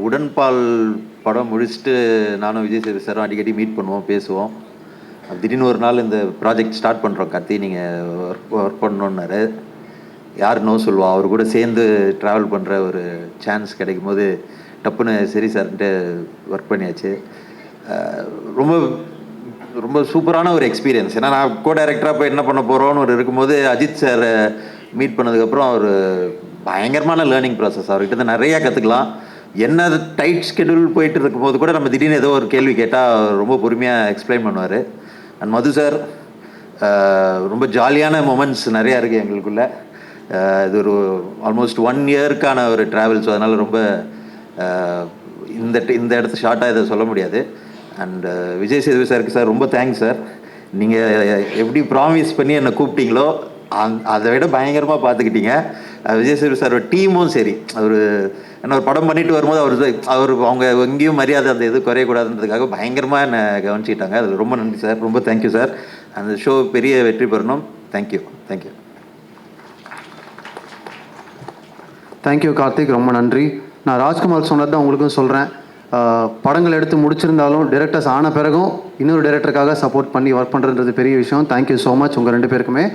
உடன்பால் படம் முடிச்சுட்டு நானும் விஜய் சேது சாரும் அடிக்கடி மீட் பண்ணுவோம், பேசுவோம். திடீர்னு ஒரு நாள் இந்த ப்ராஜெக்ட் ஸ்டார்ட் பண்ணுறோம் கார்த்தி, நீங்கள் ஒர்க் பண்ணணுன்னாரு. யார் நோ சொல்லுவோம், அவர் கூட சேர்ந்து ட்ராவல் பண்ணுற ஒரு சான்ஸ் கிடைக்கும் போது டப்புன்னு சரி சார்ன்ட்டு ஒர்க் பண்ணியாச்சு. ரொம்ப ரொம்ப சூப்பரான ஒரு எக்ஸ்பீரியன்ஸ். ஏன்னா நான் கோ டைரக்டராக போய் என்ன பண்ண போகிறோன்னு ஒரு இருக்கும்போது அஜித் சார் மீட் பண்ணதுக்கப்புறம் அவர் பயங்கரமான லேர்னிங் ப்ராசஸ். அவர்கிட்ட நிறையா கற்றுக்கலாம். என்ன டைட் ஸ்கெடியூல் போயிட்டு இருக்கும்போது கூட நம்ம திடீர்னு ஏதோ ஒரு கேள்வி கேட்டால் ரொம்ப பொறுமையாக எக்ஸ்பிளைன் பண்ணுவார். அண்ட் மது சார் ரொம்ப ஜாலியான மொமெண்ட்ஸ் நிறையா இருக்குது எங்களுக்குள்ள. இது ஒரு ஆல்மோஸ்ட் 1 இயர்க்கான ஒரு ட்ராவல். ஸோ அதனால் ரொம்ப இந்த இடத்த ஷார்ட்டாக இதை சொல்ல முடியாது. அண்ட் விஜய் சேதுபதி சாருக்கு சார் ரொம்ப தேங்க்ஸ் சார். நீங்கள் எப்படி ப்ராமிஸ் பண்ணி என்னை கூப்பிட்டீங்களோ அதை விட பயங்கரமாக பார்த்துக்கிட்டீங்க. விஜய் சேதுபதி சாரோட டீமும் சரி, அவர் என்ன ஒரு படம் பண்ணிட்டு வரும்போது அவர் அவங்க எங்கேயும் மரியாதை அந்த இது குறையக்கூடாதுன்றதுக்காக பயங்கரமாக என்னை கவனிச்சிக்கிட்டாங்க. அதில் ரொம்ப நன்றி சார், ரொம்ப தேங்க்யூ சார். அந்த ஷோ பெரிய வெற்றி பெறணும். தேங்க்யூ. தேங்க்யூ கார்த்திக், ரொம்ப நன்றி. நான் ராஜ்குமார் சொன்னது தான் உங்களுக்கும் சொல்கிறேன். படங்கள் எடுத்து முடிச்சிருந்தாலும் டைரக்டர்ஸ் ஆன பிறகும் இன்னொரு டைரக்டருக்காக சப்போர்ட் பண்ணி ஒர்க் பண்ணுறது பெரிய விஷயம். தேங்க்யூ ஸோ மச் உங்கள் 2 பேருக்குமே.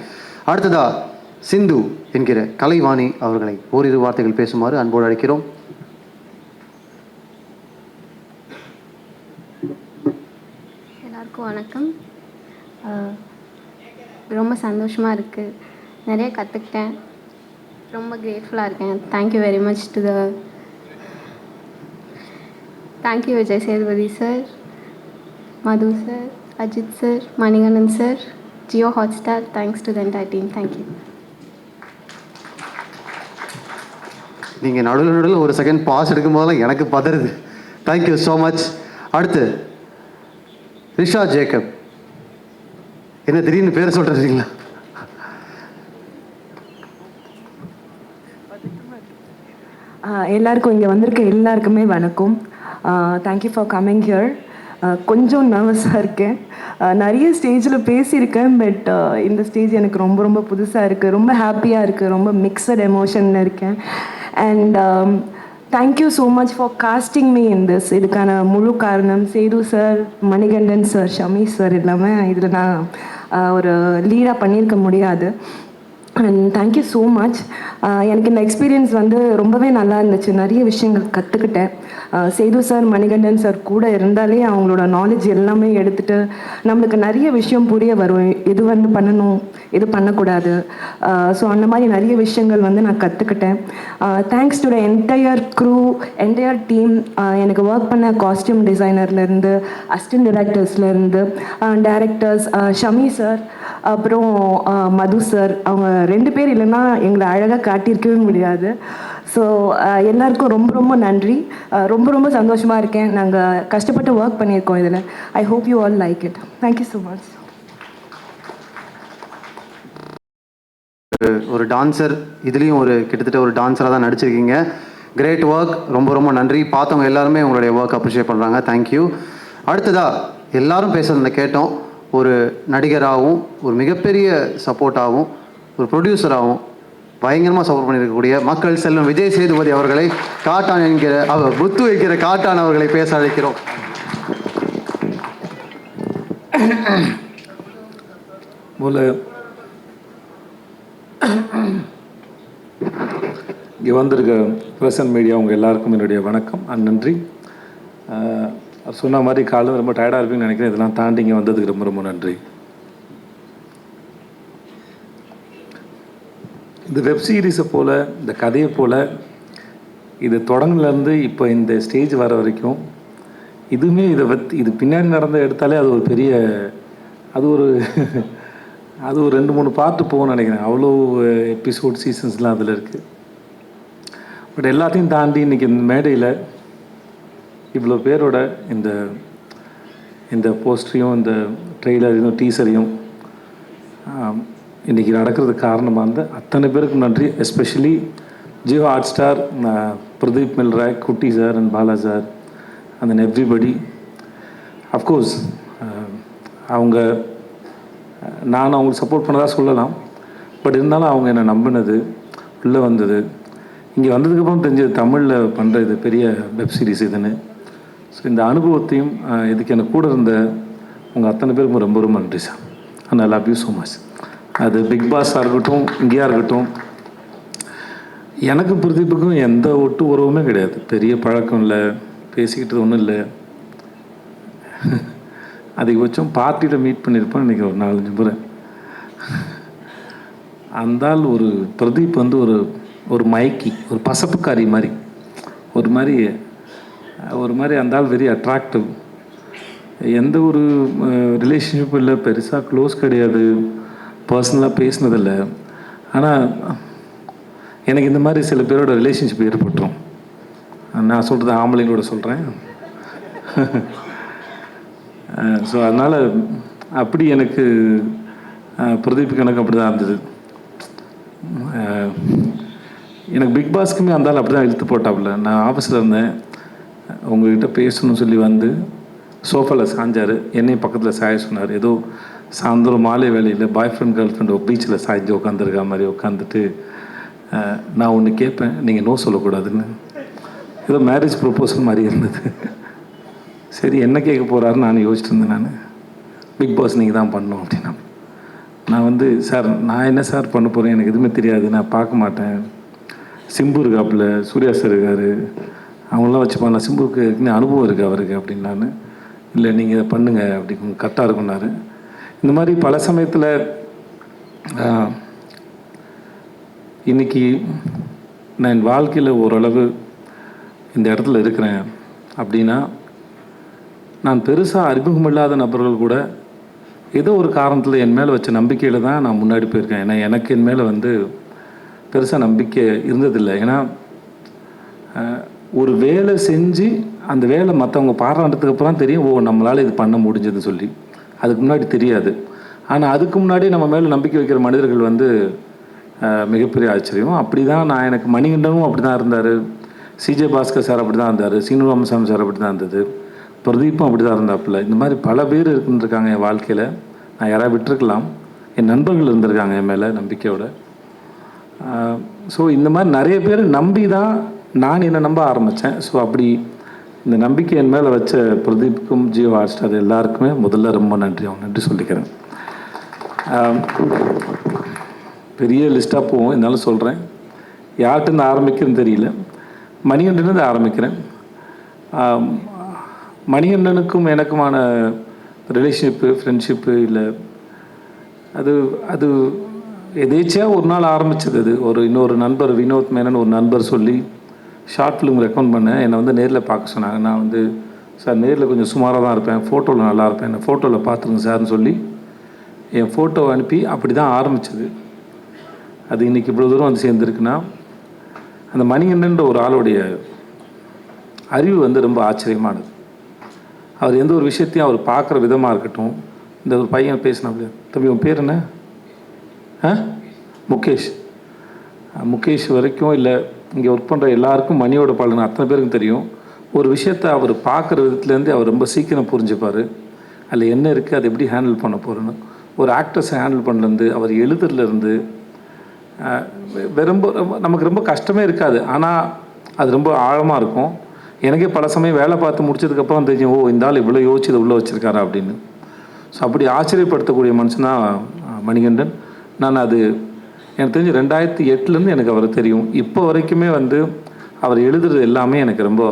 அடுத்ததாக சிந்து என்கிற கலைவாணி அவர்களை ஓரிரு வார்த்தைகள் பேசுமாறு அன்போடு அழைக்கிறோம். எல்லாருக்கும் வணக்கம். ரொம்ப சந்தோஷமாக இருக்குது, நிறைய கற்றுக்கிட்டேன், ரொம்ப கிரேட்ஃபுல்லாக இருக்கேன். Thank you very much to thank you Vijay Sethupathi sir, Madhu sir, Ajith sir, Manikandan sir, Jio Hotstar. Thanks to the entire team. Thank you. நீங்கள் நடுவில் ஒரு செகண்ட் பாஸ் எடுக்கும் போதெல்லாம் எனக்கு பதறுது. Thank you so much. அடுத்து ரிஷா ஜேக்கப். என்ன திடீர்னு பேர் சொல்கிறீங்களா? எல்லாருக்கும் இங்கே வந்திருக்க எல்லாருக்குமே வணக்கம். Thank you for coming here. கொஞ்சம் நர்வஸாக இருக்கேன். நிறைய ஸ்டேஜில் பேசியிருக்கேன், பட் இந்த ஸ்டேஜ் எனக்கு ரொம்ப ரொம்ப புதுசாக இருக்குது. ரொம்ப ஹாப்பியாக இருக்குது, ரொம்ப மிக்சட் எமோஷனில் இருக்கேன். And thank you so much for casting me in this. இதுக்கான முழு காரணம் Sethu sir, Manikandan sir, Shami sir இல்லாமல் இதில் நான் ஒரு லீடாக பண்ணியிருக்க முடியாது. And thank you so much. எனக்கு இந்த எக்ஸ்பீரியன்ஸ் ரொம்பவே நல்லா இருந்துச்சு. நிறைய விஷயங்கள் கற்றுக்கிட்டேன். சேது சார், மணிகண்டன் சார் கூட இருந்தாலே அவங்களோட நாலேஜ் எல்லாமே எடுத்துகிட்டு நம்மளுக்கு நிறைய விஷயம் புரிய வரும். எது பண்ணணும், எது பண்ணக்கூடாது. ஸோ அந்த மாதிரி நிறைய விஷயங்கள் நான் கற்றுக்கிட்டேன். Thanks to the entire crew, entire team. எனக்கு ஒர்க் பண்ண காஸ்டியூம் டிசைனர்லேருந்து, அசிஸ்டன்ட் டைரக்டர்ஸ்லேருந்து, டைரக்டர்ஸ் ஷமி சார், அப்புறம் மது சார். அவங்க 2 பேர் இல்லைன்னா எங்களை அழகாக காட்டியிருக்கவே முடியாது. ஸோ எல்லாருக்கும் ரொம்ப ரொம்ப நன்றி. ரொம்ப ரொம்ப சந்தோஷமாக இருக்கேன். நாங்கள் கஷ்டப்பட்டு ஒர்க் பண்ணியிருக்கோம் இதில். I hope you all like it. Thank you so much. ஒரு டான்சர், இதுலேயும் கிட்டத்தட்ட ஒரு டான்ஸராக தான் நடிச்சிருக்கீங்க. கிரேட் ஒர்க், ரொம்ப ரொம்ப நன்றி. பார்த்தவங்க எல்லாருமே உங்களுடைய ஒர்க் அப்ரிஷியேட் பண்ணுறாங்க. தேங்க்யூ. அடுத்ததாக எல்லாரும் பேசுகிறத கேட்டோம். ஒரு நடிகராகவும், ஒரு மிகப்பெரிய சப்போர்ட்டாகவும், ஒரு ப்ரொடியூசராகவும் பயங்கரமாக சப்போர்ட் பண்ணியிருக்கக்கூடிய மக்கள் செல்வம் விஜய் சேதுபதி அவர்களை காட்டான் என்கிற புத்து வைக்கிற காட்டான் அவர்களை பேச அழைக்கிறோம். இங்கே வந்திருக்க ப்ரெஸ் அண்ட் மீடியா உங்கள் எல்லாருக்கும் என்னுடைய வணக்கம் அண்ட் நன்றி. சொன்ன மாதிரி காலையில் ரொம்ப டயர்டாக இருப்பீங்கன்னு நினைக்கிறேன். இதெல்லாம் தாண்டி இங்கே வந்ததுக்கு ரொம்ப ரொம்ப நன்றி. இந்த வெப் சீரிஸை போல், இந்த கதையை போல், இது தொடங்கிலேருந்து இப்போ இந்த ஸ்டேஜ் வர வரைக்கும் இதுவுமே இது பின்னாடி நடந்த எடுத்தாலே அது ஒரு பெரிய அது ஒரு 2-3 பார்ட்டு போகும்னு நினைக்கிறேன். அவ்வளோ எபிசோட் சீசன்ஸ்லாம் அதில் இருக்குது. பட் எல்லாத்தையும் தாண்டி இன்றைக்கி இந்த மேடையில் இவ்வளோ பேரோட இந்த போஸ்டரையும், இந்த ட்ரெய்லரையும், டீசரையும் இன்றைக்கி நடக்கிறதுக்கு காரணமாக இருந்த அத்தனை பேருக்கு நன்றி. Especially Jio hot star, Pradeep Milroy, Kutti sir and Bala sir and then everybody. Of course நானும் அவங்களுக்கு சப்போர்ட் பண்ணதாக சொல்லலாம். பட் இருந்தாலும் அவங்க என்னை நம்பினது, உள்ளே வந்தது. இங்கே வந்ததுக்கப்புறம் தெரிஞ்சது தமிழில் பண்ணுற இது பெரிய வெப் சீரிஸ் இதுன்னு. ஸோ இந்த அனுபவத்தையும் இதுக்கு எனக்கு கூட இருந்த உங்கள் அத்தனை பேருக்கும் ரொம்ப ரொம்ப நன்றி sir. And I love you so much. அது பிக் பாஸாக இருக்கட்டும், இங்கேயா இருக்கட்டும், எனக்கு பிரதீப்புக்கும் எந்த ஒட்டு உறவுமே கிடையாது. பெரிய பழக்கம் இல்லை, பேசிக்கிட்டது ஒன்றும் இல்லை. அதிகபட்சம் பார்ட்டியில் மீட் பண்ணியிருப்பேன் இன்றைக்கி ஒரு 4-5 முறை. அந்தால் ஒரு பிரதீப் வந்து ஒரு மயக்கி, ஒரு பசப்புக்காரி மாதிரி, ஒரு மாதிரி அந்தால் வெரி அட்ராக்டிவ். எந்த ஒரு ரிலேஷன்ஷிப்பும் இல்லை, பெருசாக க்ளோஸ் கிடையாது, பர்சனலாக பேசினதில்லை. ஆனால் எனக்கு இந்த மாதிரி சில பேரோட ரிலேஷன்ஷிப் ஏற்பட்டுரும். நான் சொல்கிறது ஆம்பளைங்களோட சொல்கிறேன். ஸோ அதனால் அப்படி எனக்கு பிரதீப்புக்கு எனக்கு அப்படி தான் இருந்தது. எனக்கு பிக் பாஸ்க்குமே அந்தாலும் அப்படி தான் இழுத்து போட்டாப்புல. நான் ஆஃபீஸில் இருந்தேன், உங்கள்கிட்ட பேசணும்னு சொல்லி வந்து சோஃபாவில் சாஞ்சார், என்னையும் பக்கத்தில் சாய சொன்னார். ஏதோ சாயந்தரம் மாலை வேலையில் பாய் ஃப்ரெண்ட் கேர்ள் ஃப்ரெண்ட் பீச்சில் சாய்ஞ்சு உட்காந்துருக்கா மாதிரி உட்காந்துட்டு, நான் ஒன்று கேட்பேன், நீங்கள் நோ சொல்லக்கூடாதுன்னு. ஏதோ மேரேஜ் ப்ரொப்போசல் மாதிரி இருந்தது. சரி என்ன கேட்க போகிறாருன்னு நான் யோசிச்சுட்டு இருந்தேன். நான் பிக் பாஸ் நீங்கள் தான் பண்ணணும் அப்படின்னா, நான் வந்து சார் நான் என்ன சார் பண்ண போகிறேன், எனக்கு எதுவுமே தெரியாது, நான் பார்க்க மாட்டேன். சிம்பு இருக்காப்புல, சூர்யா சார் இருக்கார், அவங்களாம் வச்சு பண்ணலாம், சிம்புக்கு அனுபவம் இருக்குது அவருக்கு அப்படின்னு. நான் இல்லை நீங்கள் இதை பண்ணுங்கள் அப்படி கரெக்டாக இருக்குன்னாரு. இந்த மாதிரி பல சமயத்தில் இன்றைக்கி நான் என் வாழ்க்கையில் ஓரளவு இந்த இடத்துல இருக்கிறேன் அப்படின்னா, நான் பெருசாக அறிமுகமில்லாத நபர்கள் கூட ஏதோ ஒரு காரணத்தில் என் மேலே வச்ச நம்பிக்கையில் தான் நான் முன்னாடி போயிருக்கேன். ஏன்னா எனக்கு என் மேலே வந்து பெருசாக நம்பிக்கை இருந்ததில்லை. ஏன்னா ஒரு வேலை செஞ்சு அந்த வேலை மற்றவங்க பாராட்டுறதுக்கு அப்புறம் தெரியும், ஓ நம்மளால் இது பண்ண முடிஞ்சதுன்னு சொல்லி. அதுக்கு முன்னாடி தெரியாது. ஆனால் அதுக்கு முன்னாடி நம்ம மேலே நம்பிக்கை வைக்கிற மனிதர்கள் வந்து மிகப்பெரிய ஆச்சரியம். அப்படி தான் நான், எனக்கு மணிகண்டனும் அப்படி தான் இருந்தார், சிஜே பாஸ்கர் சார் அப்படி தான் இருந்தார், சீனு ராமசாமி சார் அப்படி தான் இருந்தது, பிரதீப்பும் அப்படி தான் இருந்தாப்புல. இந்த மாதிரி பல பேர் இருந்துருக்காங்க என் வாழ்க்கையில். நான் யாராவது விட்டுருக்கலாம், என் நண்பர்கள் இருந்திருக்காங்க என் மேலே நம்பிக்கையோட. ஸோ இந்த மாதிரி நிறைய பேர் நம்பி தான் நான் என்னை நம்ப ஆரம்பித்தேன். ஸோ அப்படி இந்த நம்பிக்கை என் மேலே வச்ச பிரதீப்புக்கும் ஜியோ ஹாட்ஸ்டார் எல்லாருக்குமே முதல்ல ரொம்ப நன்றி சொல்லிக்கிறேன். பெரிய லிஸ்ட்டாக போவோம், இருந்தாலும் சொல்கிறேன். யார்கிட்ட ஆரம்பிக்கிறேன்னு தெரியல. மணிகண்டனது ஆரம்பிக்கிறேன். மணிகண்டனுக்கும் எனக்குமான ரிலேஷன்ஷிப்பு, ஃப்ரெண்ட்ஷிப்பு இல்லை, அது எதேச்சியாக ஒரு நாள் ஆரம்பிச்சது. அது இன்னொரு நண்பர் வினோத் மேனன் ஒரு நண்பர் சொல்லி ஷார்ட் ஃபிலிம் ரெக்கமெண்ட் பண்ணேன். என்னை வந்து நேரில் பார்க்க சொன்னாங்க. நான் வந்து சார் நேரில் கொஞ்சம் சுமாராக தான் இருப்பேன், ஃபோட்டோவில் நல்லா இருப்பேன், என்னை ஃபோட்டோவில் பார்த்துருங்க சார்னு சொல்லி என் ஃபோட்டோவை அனுப்பி அப்படி தான் ஆரம்பிச்சது. அது இன்றைக்கி இவ்வளோ தூரம் வந்து சேர்ந்துருக்குன்னா அந்த மணிகண்டன்ற ஒரு ஆளுடைய அறிவு வந்து ரொம்ப ஆச்சரியமானது. அவர் எந்த ஒரு விஷயத்தையும் அவர் பார்க்குற விதமாக இருக்கட்டும். இந்த ஒரு பையன் பேசினாப்லையா, தம்பி உன் பேர் என்ன? முகேஷ் வரைக்கும் இல்லை, இங்கே ஒர்க் பண்ணுற எல்லாருக்கும் மணியோட பலன் அத்தனை பேருக்கும் தெரியும். ஒரு விஷயத்தை அவர் பார்க்குற விதத்துலேருந்து அவர் ரொம்ப சீக்கிரம் புரிஞ்சுப்பார். அதில் என்ன இருக்குது, அதை எப்படி ஹேண்டில் பண்ண போகிறேன்னு. ஒரு ஆக்டர்ஸை ஹேண்டில் பண்ணுறது, அவர் எழுதுறதுலேருந்து ரொம்ப நமக்கு ரொம்ப கஷ்டமே இருக்காது. ஆனால் அது ரொம்ப ஆழமாக இருக்கும். எனக்கே பல சமயம் வேலை பார்த்து முடிச்சதுக்கப்புறம் தெரியும், ஓ இந்த ஆள் இவ்வளோ யோசிச்சு இதை உள்ளே வச்சுருக்காரா அப்படின்னு. ஸோ அப்படி ஆச்சரியப்படுத்தக்கூடிய மனுஷனாக மணிகண்டன். நான் அது எனக்கு தெரிஞ்சு 2008 எனக்கு அவர் தெரியும். இப்போ வரைக்குமே வந்து அவர் எழுதுறது எல்லாமே எனக்கு ரொம்ப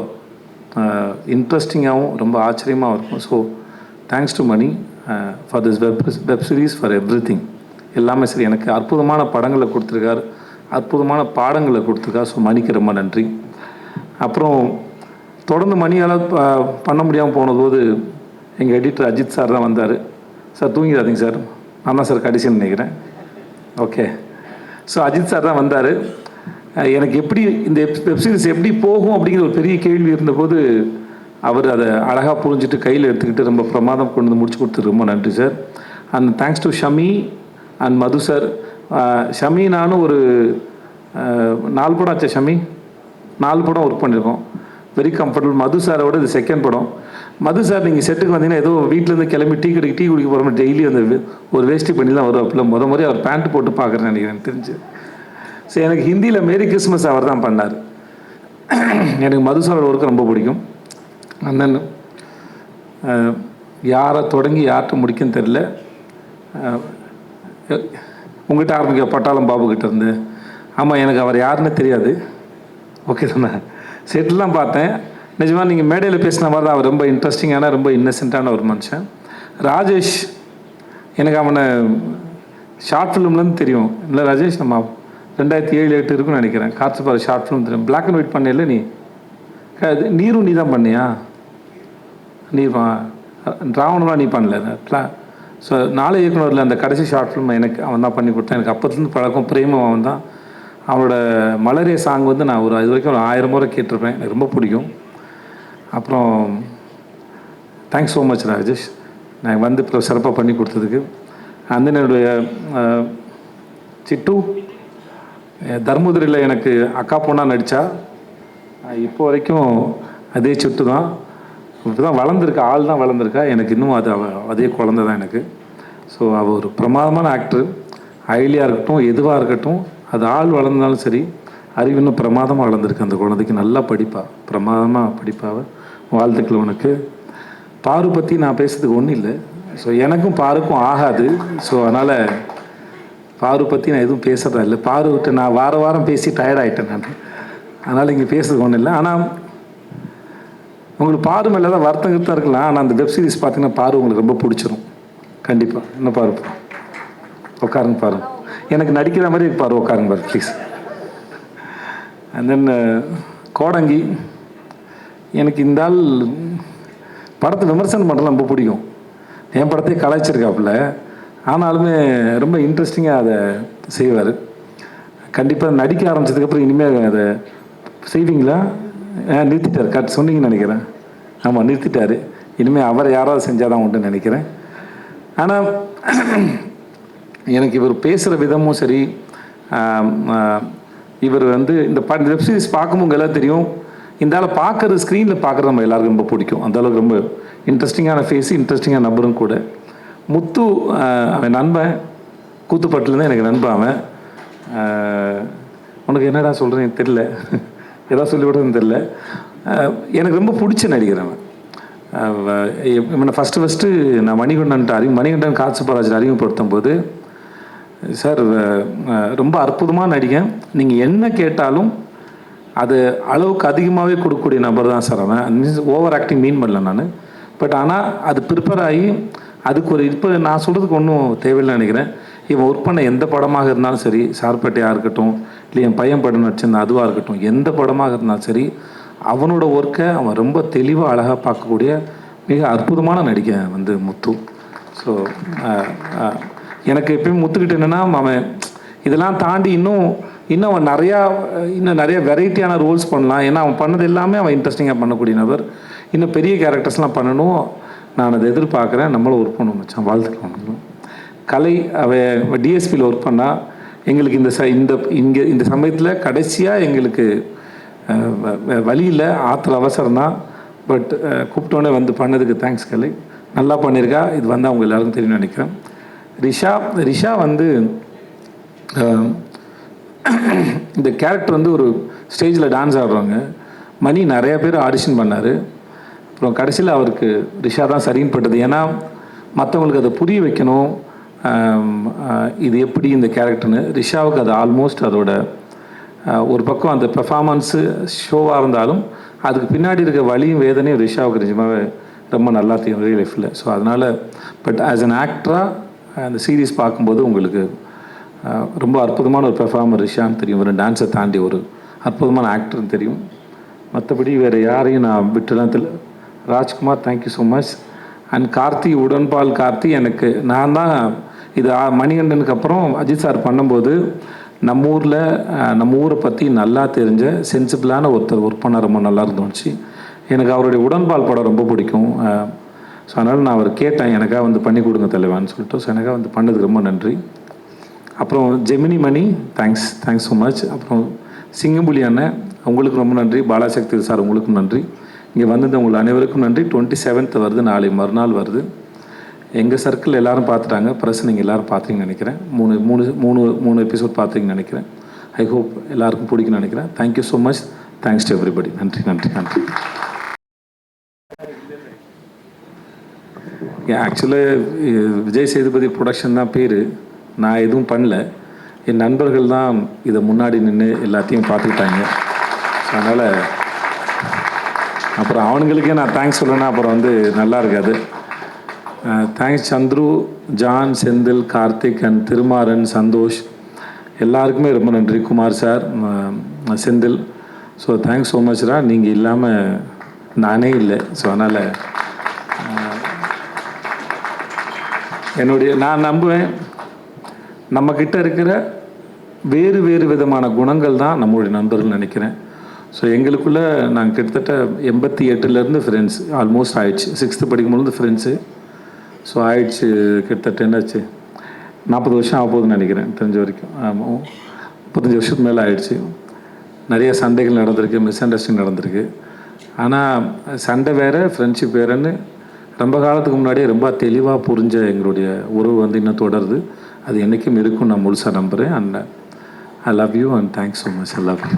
இன்ட்ரெஸ்டிங்காகவும் ரொம்ப ஆச்சரியமாகவும் இருக்கும். So thanks to Mani for this web series, for everything. எல்லாமே சரி, எனக்கு அற்புதமான படங்களை கொடுத்துருக்கார், அற்புதமான பாடங்களை கொடுத்துருக்கார். ஸோ மணிக்கு ரொம்ப நன்றி. அப்புறம் தொடர்ந்து மணியால் பண்ண முடியாமல் போனபோது எங்கள் எடிட்டர் அஜித் சார் தான் வந்தார். சார் தூங்கிடாதீங்க சார், நான் தான் சார் கடைசின்னு நினைக்கிறேன். ஓகே, ஸோ அஜித் சார் தான் வந்தார். எனக்கு எப்படி இந்த வெப்சீரிஸ் எப்படி போகும் அப்படிங்கிற ஒரு பெரிய கேள்வி இருந்தபோது அவர் அதை அழகாக புரிஞ்சுட்டு கையில் எடுத்துக்கிட்டு ரொம்ப பிரமாதம் கொண்டு வந்து முடிச்சு கொடுத்துரு. ரொம்ப நன்றி sir. And thanks to Shami and Madhu sir. Shami நானும் ஒரு 4 படம் ஆச்சு. ஷமி 4 படம் ஒர்க் பண்ணியிருக்கோம். Very comfortable. மது சாரோட இது செகண்ட் படம். மது சார் நீங்கள் செட்டுக்கு வந்தீங்கன்னா ஏதோ வீட்டிலேருந்து கிளம்பி டீ குடிக்க போகிற மாதிரி டெய்லி அந்த ஒரு வேஷ்டி பண்ணி தான் வரும். அப்போ முறையாக அவர் பேண்ட் போட்டு பார்க்குறேன்னு நினைக்கிறேன் தெரிஞ்சு. ஸோ எனக்கு ஹிந்தியில் மேரி கிறிஸ்மஸ் அவர் தான் பண்ணார். எனக்கு மதுசாரோட ஒர்க்கு ரொம்ப பிடிக்கும். அண்ணன் யாரை தொடங்கி யார்கிட்ட முடிக்குன்னு தெரில. உங்கள்கிட்ட ஆரம்பிக்க பட்டாளம் பாபுக்கிட்ட இருந்து. ஆமாம், எனக்கு அவர் யாருன்னு தெரியாது. ஓகே தானே, செட்டிலாம் பார்த்தேன். நிஜமாக நீங்கள் மேடையில் பேசின மாதிரி தான் அவர் ரொம்ப இன்ட்ரெஸ்டிங்கான ரொம்ப இன்னசென்ட்டான ஒரு மனுஷன். ராஜேஷ், எனக்கு அவனை ஷார்ட் ஃபிலிம்லேருந்து தெரியும். இல்லை ராஜேஷ், நம்ம 2007-8 இருக்குன்னு நினைக்கிறேன். காற்றுப்பாறை ஷார்ட் ஃபிலிம் தெரியும். பிளாக் அண்ட் ஒயிட் பண்ணல நீ? நீரும் நீ தான் பண்ணியா? நீர் ராவணம்லாம் நீ பண்ணல. ஸோ 4 இயக்குனரில் அந்த கடைசி ஷார்ட் ஃபிலிம் எனக்கு அவன் தான் பண்ணி கொடுத்தான். எனக்கு அப்போத்துலேருந்து பழக்கம், பிரேமம் அவன் தான். அவனோட மலரே சாங் வந்து நான் இது வரைக்கும் ஒரு 1000 முறை கேட்டிருப்பேன். எனக்கு ரொம்ப பிடிக்கும். அப்புறம் தேங்க்ஸ் ஸோ மச் ராஜேஷ், நான் வந்து இப்போ சிறப்பாக பண்ணி கொடுத்ததுக்கு. அந்த என்னுடைய சிட்டு தர்மபுரியில் எனக்கு அக்கா பொண்ணாக நடித்தா. இப்போ வரைக்கும் அதே சிட்டு தான். இப்போ தான் வளர்ந்துருக்கா, ஆள் தான் வளர்ந்துருக்கா. எனக்கு இன்னும் அது அதே குழந்தை தான் எனக்கு. ஸோ அவள் ஒரு பிரமாதமான ஆக்டர். ஐலியாக இருக்கட்டும், எதுவாக இருக்கட்டும், அது ஆள் வளர்ந்தாலும் சரி, அறிவு இன்னும் பிரமாதமாக வளர்ந்துருக்கு அந்த குழந்தைக்கு. நல்லா படிப்பா, பிரமாதமாக படிப்பாவை. வாழ்த்துக்கள் உனக்கு. பாரு பற்றி நான் பேசுறதுக்கு ஒன்றும் இல்லை. ஸோ எனக்கும் பாருக்கும் ஆகாது. ஸோ அதனால் பாரு பற்றி நான் எதுவும் பேசுகிறதா இல்லை. பாரு விட்டு நான் வாரம் பேசி டயர்டாயிட்டேன் நான். அதனால் இங்கே பேசுறதுக்கு ஒன்றும் இல்லை. ஆனால் உங்களுக்கு பாரு மேலே தான் வருத்தம் இருக்கலாம். ஆனால் அந்த வெப் சீரிஸ் பார்த்தீங்கன்னா பாரு உங்களுக்கு ரொம்ப பிடிச்சிரும் கண்டிப்பாக. இன்னும் பாரு, உட்காருங்க பாரு. எனக்கு நடிக்கிற மாதிரி பாரு, உட்காருங்க பாரு ப்ளீஸ். அண்ட் தென் கோடங்கி, எனக்கு இந்த ஆள் படத்தை விமர்சனம் பண்ணுறது ரொம்ப பிடிக்கும். என் படத்தையே கலாய்ச்சிருக்காப்புல, ஆனாலுமே ரொம்ப இன்ட்ரெஸ்டிங்காக அதை செய்வார். கண்டிப்பாக நடிக்க ஆரம்பித்ததுக்கப்புறம் இனிமேல் அதை செய்வீங்களா? நிறுத்திட்டார், சொன்னீங்கன்னு நினைக்கிறேன். ஆமாம், நிறுத்திட்டார். இனிமேல் அவரை யாராவது செஞ்சால் தான் உண்டுன்னு நினைக்கிறேன். ஆனால் எனக்கு இவர் பேசுகிற விதமும் சரி, இவர் வந்து இந்த வெப் சீரிஸ் பார்க்கும்போது எல்லாம் தெரியும். இந்த ஆளை பார்க்குறது, ஸ்க்ரீனில் பார்க்குறது நம்ம எல்லாருக்கும் ரொம்ப பிடிக்கும். அந்தளவுக்கு ரொம்ப இன்ட்ரெஸ்டிங்கான ஃபேஸு, இன்ட்ரெஸ்டிங்கான நம்பரும் கூட. முத்து அவன் நண்பன், கூத்துப்பட்டுலேருந்து எனக்கு நண்பன் அவன். உனக்கு என்னடா சொல்கிறேன்னு தெரில, எதாவது சொல்லிவிடுறதுன்னு தெரில. எனக்கு ரொம்ப பிடிச்ச நடிகர் அவன். ஃபஸ்ட்டு நான் மணிகண்டன் காட்சிப்பராஜன் அறிமுகப்படுத்தும் போது, சார் ரொம்ப அற்புதமாக நடிகன், நீங்கள் என்ன கேட்டாலும் அது அளவுக்கு அதிகமாகவே கொடுக்கக்கூடிய நபர் தான் சார் அவன். மீன்ஸ் ஓவர் ஆக்டிங் மீன் பண்ணல நான். பட் ஆனால் அது ப்ரிப்பேர் ஆகி அதுக்கு ஒரு இப்போ நான் சொல்கிறதுக்கு ஒன்றும் தேவையில்லை நினைக்கிறேன். இவன் ஒர்க் பண்ண எந்த படமாக இருந்தாலும் சரி, சார்பேட்டையாக இருக்கட்டும், இல்லை என் பையன் படம் நடிச்சிருந்த அதுவாக இருக்கட்டும், எந்த படமாக இருந்தாலும் சரி, அவனோட ஒர்க்கை அவன் ரொம்ப தெளிவாக அழகாக பார்க்கக்கூடிய மிக அற்புதமான நடிகன் வந்து முத்து. ஸோ எனக்கு எப்பயும் முத்துக்கிட்ட என்னென்னா, அவன் இதெல்லாம் தாண்டி இன்னும் அவன் நிறைய வெரைட்டியான ரோல்ஸ் பண்ணலாம். ஏன்னா அவன் பண்ணது எல்லாமே அவன் இன்ட்ரெஸ்டிங்காக பண்ணக்கூடிய நபர். இன்னும் பெரிய கேரக்டர்ஸ்லாம் பண்ணணும், நான் அதை எதிர்பார்க்குறேன். நம்மளும் ஒர்க் பண்ண வச்சான். வாழ்த்துக்கலாம். கலை அவன் டிஎஸ்பியில் ஒர்க் பண்ணால் எங்களுக்கு இந்த சமயத்தில் கடைசியாக எங்களுக்கு வழி இல்லை, ஆத்திர அவசரம் தான். பட் கூப்பிட்டோன்னே வந்து பண்ணதுக்கு தேங்க்ஸ் கலை, நல்லா பண்ணியிருக்கா. இது வந்து அவங்க எல்லாருக்கும் தெரியும்னு நினைக்கிறேன். ரிஷா வந்து இந்த கேரக்டர் வந்து ஒரு ஸ்டேஜில் டான்ஸ் ஆடுறாங்க. மணி நிறைய பேர் ஆடிஷன் பண்ணார். அப்புறம் கடைசியில் அவருக்கு ரிஷா தான் சரின்னு பட்டது. ஏன்னா மற்றவங்களுக்கு அதை புரிய வைக்கணும், இது எப்படி இந்த கேரக்டர்னு. ரிஷாவுக்கு அது ஆல்மோஸ்ட் அதோட ஒரு பக்கம் அந்த பெர்ஃபார்மன்ஸு ஷோவாக இருந்தாலும் அதுக்கு பின்னாடி இருக்க வலியும் வேதனையும் ரிஷாவுக்கு நிஜமாகவே ரொம்ப நல்லா தெரியும் ரியல் லைஃப்பில். ஸோ அதனால் பட் ஆஸ் அன் ஆக்டராக அந்த சீரீஸ் பார்க்கும்போது உங்களுக்கு ரொம்ப அற்புதமான ஒரு பெர்ஃபார்மர் ரிஷான்னு தெரியும். ஒரு டான்ஸை தாண்டி ஒரு அற்புதமான ஆக்டர்னு தெரியும். மற்றபடி வேறு யாரையும் நான் விட்டுலாம் தெரியல. Rajkumar, thank you so much. And Karthi, உடன்பால் கார்த்தி, எனக்கு நான் தான் இது மணிகண்டனுக்கு அப்புறம் அஜித் சார் பண்ணும்போது நம்ம ஊரை பற்றி நல்லா தெரிஞ்ச சென்சிபிளான ஒருத்தர் ஒர்க் பண்ண ரொம்ப நல்லா இருந்துச்சு. எனக்கு அவருடைய உடன்பால் படம் ரொம்ப பிடிக்கும். ஸோ அதனால் நான் அவர் கேட்டேன், எனக்காக வந்து பண்ணி கொடுங்க தலைவான்னு சொல்லிட்டு. ஸோ எனக்காக வந்து பண்ணதுக்கு ரொம்ப நன்றி. அப்புறம் ஜெமினி மணி, தேங்க்ஸ் ஸோ மச். அப்புறம் சிங்கம்புலி அண்ணன், உங்களுக்கு ரொம்ப நன்றி. பாலாசக்தி சார், உங்களுக்கும் நன்றி. இங்கே வந்தது உங்கள் அனைவருக்கும் நன்றி. 27th வருது, நாளை மறுநாள் வருது. எங்கள் சர்க்கிள் எல்லோரும் பார்த்துட்டாங்க. ப்ரெஸ் நீங்கள் எல்லோரும் பார்த்தீங்கன்னு நினைக்கிறேன். மூணு எபிசோட் பார்த்தீங்கன்னு நினைக்கிறேன். ஐ ஹோப் எல்லாருக்கும் பிடிக்கும்னு நினைக்கிறேன். Thank you so much. Thanks to everybody. நன்றி நன்றி நன்றி. ஆக்சுவலாக விஜய் சேதுபதி ப்ரொடக்ஷன் தான் பேர். நான் எதுவும் பண்ணல. என் நண்பர்கள் தான் இதை முன்னாடி நின்று எல்லாத்தையும் பார்த்துக்கிட்டாங்க. அதனால் அப்புறம் அவனுங்களுக்கே நான் தேங்க்ஸ் சொல்லணும்னா அப்புறம் நல்லா இருக்காது. Thanks Chandru, John, Senthil, Karthik and Thirumaran, Santhosh எல்லாருக்குமே ரொம்ப நன்றி. Kumar sir, Senthil. So thanks so மச்ரா. நீங்கள் இல்லாமல் நானே இல்லை. ஸோ அதனால் நான் நம்புவேன் நம்மக்கிட்ட இருக்கிற வேறு வேறு விதமான குணங்கள் தான் நம்மளுடைய நண்பர்கள் நினைக்கிறேன். ஸோ எங்களுக்குள்ளே நாங்கள் கிட்டத்தட்ட 88லேருந்து ஃப்ரெண்ட்ஸ் ஆல்மோஸ்ட் ஆயிடுச்சு. 6th படிக்கும்போது ஃப்ரெண்ட்ஸு. ஸோ ஆயிடுச்சு கிட்டத்தட்ட என்னாச்சு 40 வருஷம் ஆக போகுதுன்னு நினைக்கிறேன் தெரிஞ்ச வரைக்கும். ஆமாம், 35 வருஷத்துக்கு மேலே ஆயிடுச்சு. நிறைய சண்டைகள் நடந்திருக்கு, மிஸ் அண்டர்ஸ்டாண்டிங் நடந்திருக்கு. ஆனால் சண்டை வேறு, ஃப்ரெண்ட்ஷிப் வேறுன்னு ரொம்ப காலத்துக்கு முன்னாடியே ரொம்ப தெளிவாக புரிஞ்ச எங்களுடைய உறவு இன்னும் தொடருது. அது என்றைக்கும் இருக்கும் நான் முழுசாக நம்புகிறேன். And I love you and thanks so much. I love you.